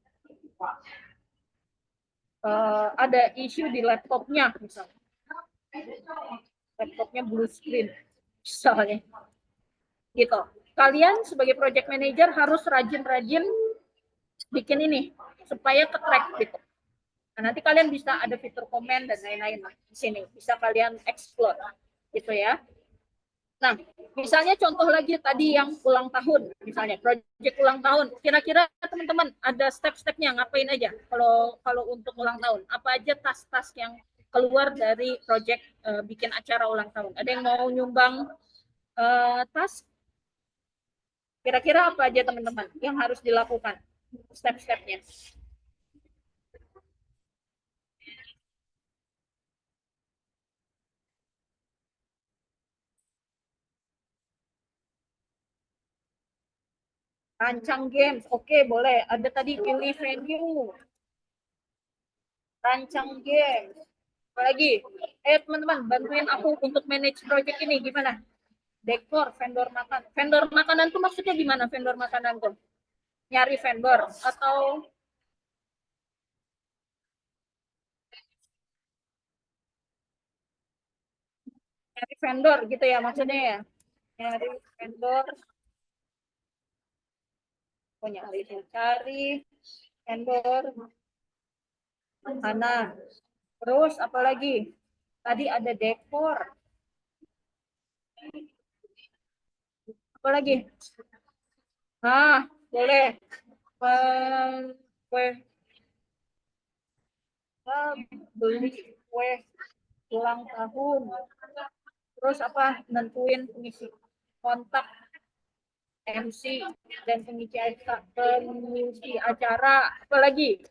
Ada isu di laptopnya misalnya. Laptopnya blue screen misalnya. Gitu. Kalian sebagai project manager harus rajin-rajin bikin ini supaya ke-track gitu. Nah, nanti kalian bisa ada fitur komen dan lain-lain di sini. Bisa kalian explore gitu ya. Nah, misalnya contoh lagi tadi yang ulang tahun, misalnya proyek ulang tahun. Kira-kira teman-teman ada step-stepnya ngapain aja kalau kalau untuk ulang tahun? Apa aja tas-tas yang keluar dari proyek bikin acara ulang tahun? Ada yang mau nyumbang tas? Kira-kira apa aja teman-teman yang harus dilakukan? Step-stepnya. Rancang games, oke boleh. Ada tadi pilih venue, rancang games. Apa lagi? Teman-teman, bantuin aku untuk manage project ini gimana? Dekor, vendor makan. Vendor makanan tuh maksudnya gimana vendor makanan tuh? Nyari vendor atau nyari vendor gitu ya maksudnya ya? Nyari vendor, oh nyari cari vendor makanan. Terus apa lagi? Tadi ada dekor. Apa lagi? Nah, boleh. Kue, beli kue ulang tahun. Terus apa? Nentuin pengisi kontak MC dan pengisi acara. Apa lagi?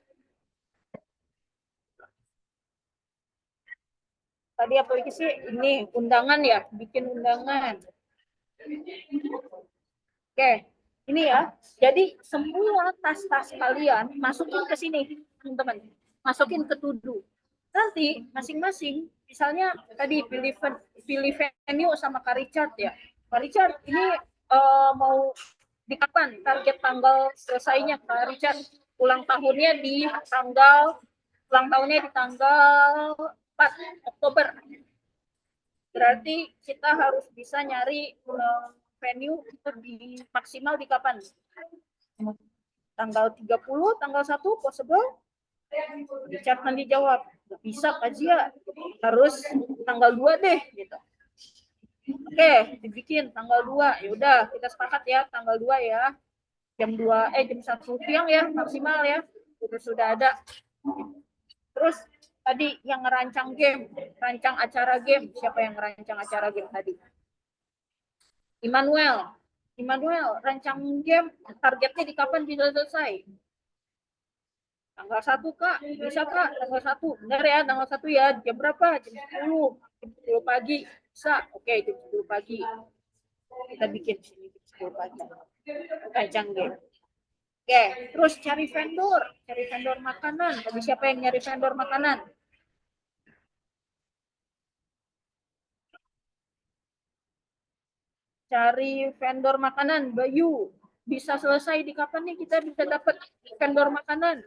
Tadi apa lagi sih? Ini undangan ya, bikin undangan. Oke, ini ya. Jadi semua tas-tas kalian masukin ke sini, teman-teman. Masukin ke tudu. Nanti masing-masing, misalnya tadi pilih venue sama Kak Richard ya. Kak Richard ini mau di kapan target tanggal selesainya Kak Richard? Ulang tahunnya di tanggal 4 Oktober. Berarti kita harus bisa nyari venue itu di maksimal di kapan? Tanggal 30, tanggal 1 possible? Richard nanti jawab, nggak bisa Kazia, harus tanggal 2 deh gitu. Oke, dibikin tanggal 2. Ya udah, kita sepakat ya tanggal 2 ya. Jam 1 siang ya maksimal ya. Sudah ada. Terus tadi yang ngerancang game, rancang acara game, siapa yang ngerancang acara game tadi? Immanuel. Immanuel, rancang game, targetnya di kapan bisa selesai? Tanggal 1 Kak, bisa Kak, tanggal 1. Benar ya, tanggal 1 ya. Jam berapa? Jam 10. Jam 10 pagi. Bisa. Oke, jam 10 pagi. Kita bikin sini jam 10 pagi. Rancang game. Oke, terus cari vendor. Cari vendor makanan. Tadi siapa yang nyari vendor makanan? Cari vendor makanan, Bayu. Bisa selesai di kapan nih kita bisa dapat vendor makanan?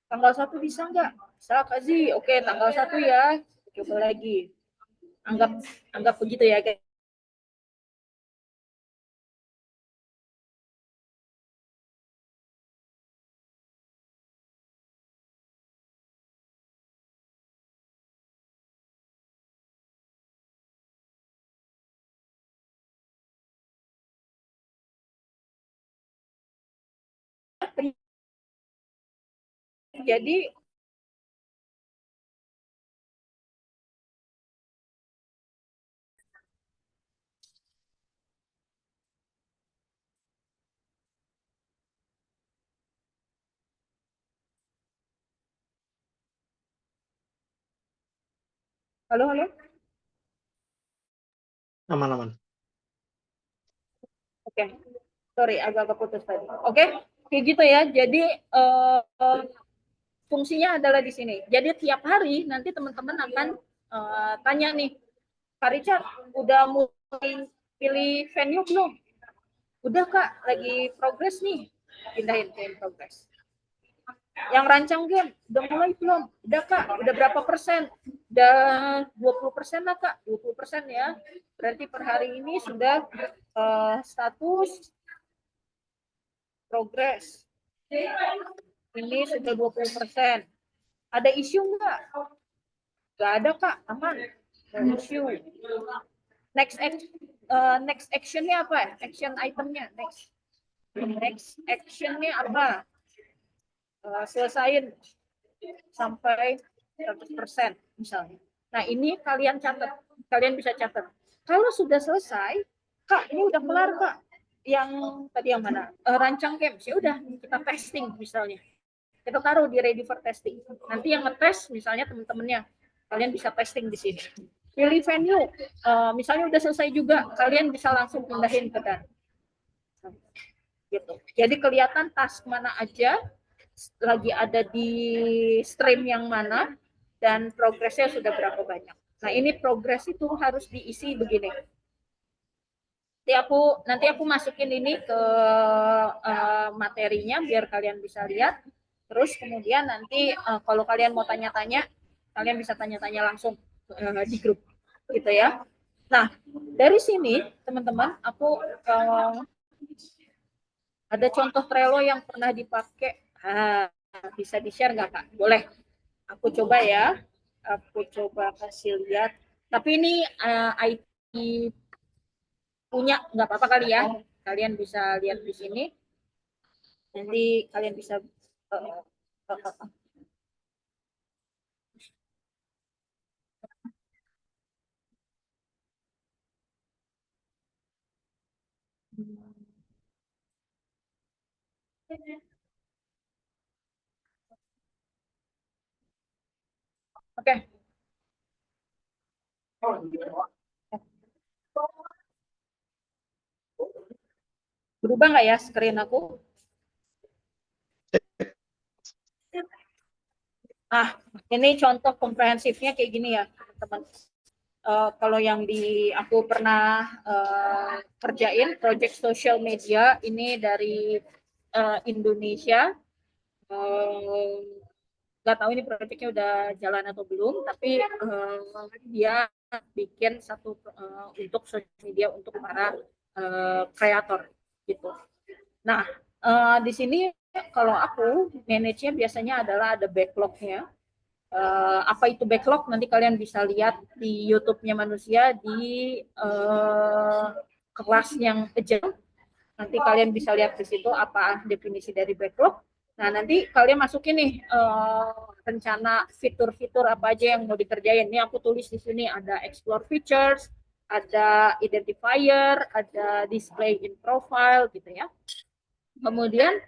Tanggal 1 bisa nggak? Bisa, Kazi. Oke, tanggal 1 ya. Coba lagi. Anggap anggap begitu ya, guys. Jadi halo halo. Aman-aman. Oke. Sorry agak putus tadi. Oke. Kayak gitu ya. Jadi fungsinya adalah di sini. Jadi tiap hari nanti teman-teman akan tanya nih, Kak Richard, udah mulai pilih venue belum? Udah Kak, lagi progres nih. Pindahin ke progress. Yang rancang game, udah mulai belum? Udah Kak, udah berapa persen? Udah 20% lah Kak, 20% ya. Berarti per hari ini sudah status progres. Ini sudah 20%. Ada isu nggak? Nggak ada Kak, aman. No isu. Next actionnya apa? Action itemnya next actionnya apa? Selesain sampai 100% misalnya. Nah ini kalian catat, kalian bisa catat. Kalau sudah selesai, Kak ini udah kelar Kak. Yang tadi yang mana? Rancang games ya udah kita testing misalnya. Kita taruh di ready for testing. Nanti yang ngetes misalnya teman-temannya, kalian bisa testing di sini. Pilih venue, misalnya udah selesai juga, kalian bisa langsung pindahin ke dan. Gitu. Jadi kelihatan task mana aja, lagi ada di stream yang mana, dan progresnya sudah berapa banyak. Nah ini progres itu harus diisi begini. Nanti aku masukin ini ke materinya biar kalian bisa lihat. Terus kemudian nanti kalau kalian mau tanya-tanya, kalian bisa tanya-tanya langsung di grup, gitu ya. Nah dari sini teman-teman, aku ada contoh Trello yang pernah dipakai. Bisa di-share nggak Kak? Boleh. Aku coba ya. Aku coba kasih lihat. Tapi ini IT punya, nggak apa-apa kali ya. Kalian bisa lihat di sini. Nanti kalian bisa Oke. Berubah nggak ya screen aku? Ini contoh komprehensifnya kayak gini ya, teman-teman. Kalau yang aku pernah kerjain project social media ini dari Indonesia, nggak tahu ini proyeknya udah jalan atau belum, tapi dia bikin satu untuk social media untuk para kreator gitu. Nah di sini kalau aku manage-nya biasanya adalah ada backlog-nya. Apa itu backlog? Nanti kalian bisa lihat di YouTube-nya Manusia di kelas yang agile. Nanti kalian bisa lihat di situ apa definisi dari backlog. Nah, nanti kalian masukin nih rencana fitur-fitur apa aja yang mau dikerjain. Ini aku tulis di sini ada explore features, ada identifier, ada display in profile gitu ya. Kemudian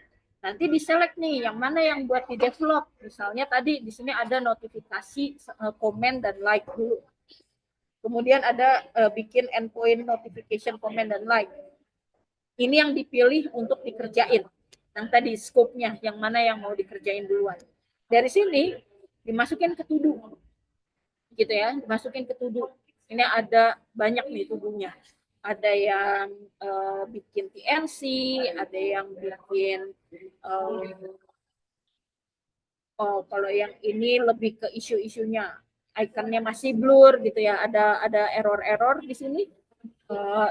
nanti diselect nih yang mana yang buat di develop. Misalnya tadi di sini ada notifikasi, komen dan like dulu. Kemudian ada bikin endpoint notification, comment dan like. Ini yang dipilih untuk dikerjain. Yang tadi scope-nya, yang mana yang mau dikerjain duluan. Dari sini dimasukin ke to-do. Gitu ya, dimasukin ke to-do. Ini ada banyak nih to-do-nya. Ada yang bikin TNC, ada yang bikin kalau yang ini lebih ke isu-isunya, ikonnya masih blur gitu ya, ada error-error di sini.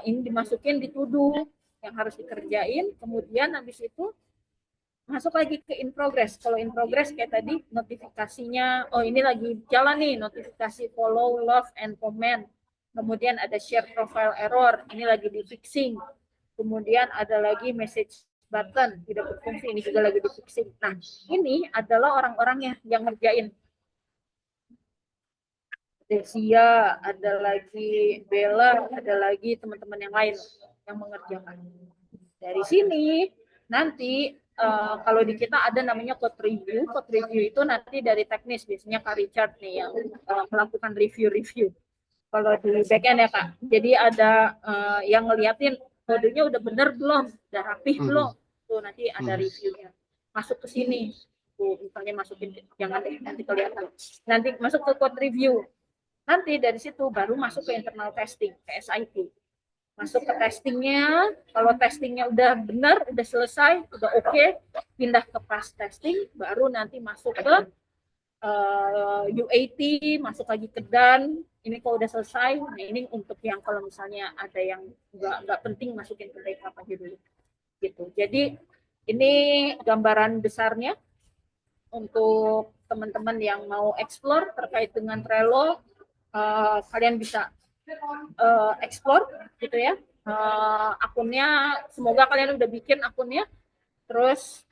Ini dimasukin di to-do yang harus dikerjain, kemudian habis itu masuk lagi ke in progress. Kalau in progress kayak tadi notifikasinya, oh ini lagi jalan nih, notifikasi follow, love, and comment. Kemudian ada share profile error, ini lagi di fixing. Kemudian ada lagi message button tidak berfungsi, ini juga lagi di fixing. Nah ini adalah orang-orangnya yang ngerjain. Desia, ada lagi Bella, ada lagi teman-teman yang lain yang mengerjakan. Dari sini nanti kalau di kita ada namanya code review. Code review itu nanti dari teknis, biasanya Kak Richard nih yang melakukan review-review. Kalau di backend ya Kak, jadi ada yang ngeliatin kodenya udah bener belum, udah rapih belum, tuh nanti ada reviewnya. Masuk ke sini, tuh misalnya masukin, jangan deh nanti kelihatan. Nanti masuk ke code review. Nanti dari situ baru masuk ke internal testing, ke SIT. Masuk ke testingnya, kalau testingnya udah benar, udah selesai, udah oke, pindah ke fast testing, baru nanti masuk ke UAT, masuk lagi ke done. Ini kalau udah selesai, nah ini untuk yang kalau misalnya ada yang nggak penting masukin ke backup aja dulu. Gitu. Jadi ini gambaran besarnya untuk teman-teman yang mau explore terkait dengan Trello. Kalian bisa explore gitu ya. Akunnya, semoga kalian udah bikin akunnya. Terus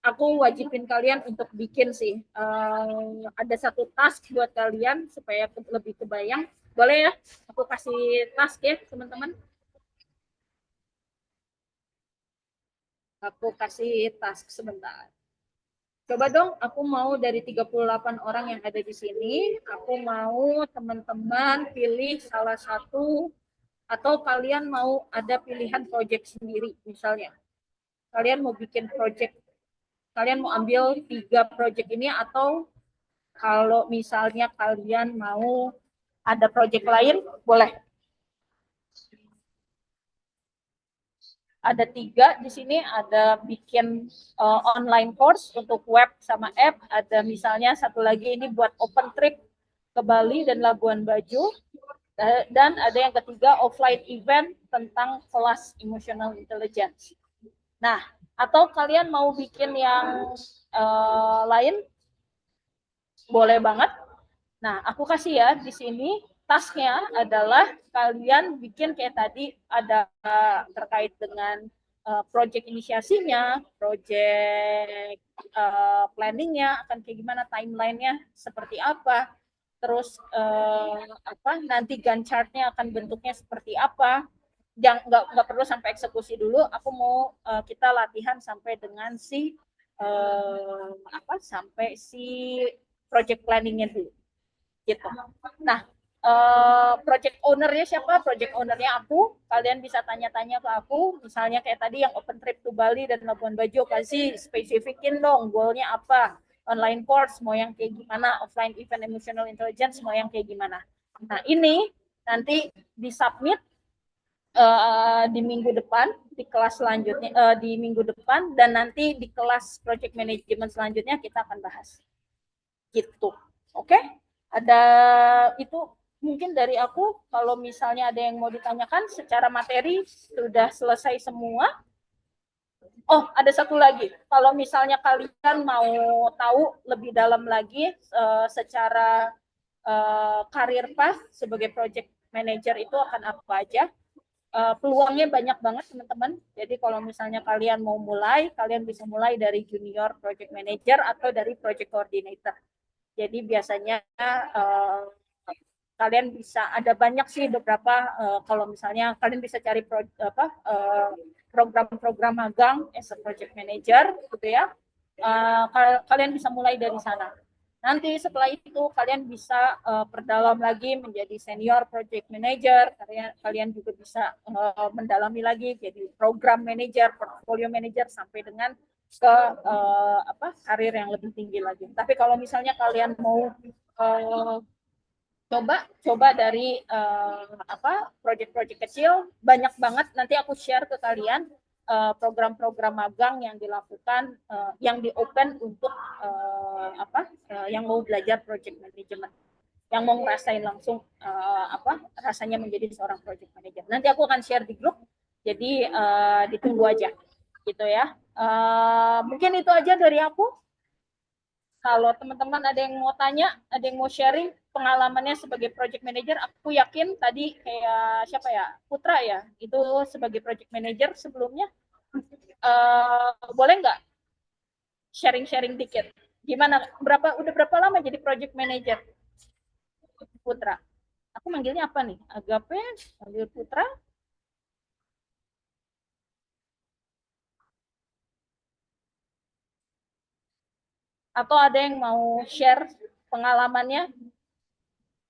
aku wajibin kalian untuk bikin sih. Ada satu task buat kalian supaya lebih kebayang. Boleh ya? Aku kasih task ya teman-teman. Aku kasih task sebentar. Coba dong, aku mau dari 38 orang yang ada di sini, aku mau teman-teman pilih salah satu, atau kalian mau ada pilihan project sendiri misalnya. Kalian mau bikin project, kalian mau ambil 3 project ini, atau kalau misalnya kalian mau ada project lain, boleh. Ada 3 di sini, ada bikin online course untuk web sama app, ada misalnya satu lagi ini buat open trip ke Bali dan Labuan Bajo, dan ada yang ketiga offline event tentang kelas emotional intelligence. Nah, atau kalian mau bikin yang lain, boleh banget. Nah, aku kasih ya di sini tasknya adalah kalian bikin kayak tadi, ada terkait dengan project inisiasinya, project planningnya akan kayak gimana, timelinenya seperti apa, terus nanti Gantt chart-nya akan bentuknya seperti apa. Jangan, nggak perlu sampai eksekusi dulu. Aku mau kita latihan sampai dengan sampai si project planningnya dulu gitu. Nah, project ownernya siapa? Project ownernya aku. Kalian bisa tanya-tanya ke aku. Misalnya kayak tadi yang open trip to Bali dan Labuan Bajo, kasih spesifikin dong goalnya apa. Online course mau yang kayak gimana, offline event emotional intelligence mau yang kayak gimana. Nah, ini nanti disubmit di minggu depan, di kelas selanjutnya, di minggu depan, dan nanti di kelas project management selanjutnya kita akan bahas gitu. Oke, ada itu mungkin dari aku. Kalau misalnya ada yang mau ditanyakan, secara materi sudah selesai semua. Oh, ada satu lagi. Kalau misalnya kalian mau tahu lebih dalam lagi secara karir path sebagai project manager itu akan apa aja, peluangnya banyak banget teman-teman. Jadi kalau misalnya kalian mau mulai, kalian bisa mulai dari junior project manager atau dari project coordinator. Jadi biasanya kalian bisa, ada banyak sih beberapa, kalau misalnya kalian bisa cari program-program magang as a project manager gitu ya. Kalian bisa mulai dari sana. Nanti setelah itu kalian bisa perdalam lagi menjadi senior project manager. Kalian juga bisa mendalami lagi jadi program manager, portfolio manager, sampai dengan ke karir yang lebih tinggi lagi. Tapi kalau misalnya kalian mau coba dari project-project kecil, banyak banget. Nanti aku share ke kalian program-program magang yang dilakukan, yang di open untuk yang mau belajar project management, yang mau ngerasain langsung rasanya menjadi seorang project manager. Nanti aku akan share di grup, jadi ditunggu aja gitu ya. Mungkin itu aja dari aku. Kalau teman-teman ada yang mau tanya, ada yang mau sharing pengalamannya sebagai project manager, aku yakin tadi kayak siapa ya, Putra ya, itu sebagai project manager sebelumnya. Boleh nggak sharing-sharing dikit? Gimana? Udah berapa lama jadi project manager, Putra? Aku manggilnya apa nih? Agape, manggil Putra. Atau ada yang mau share pengalamannya?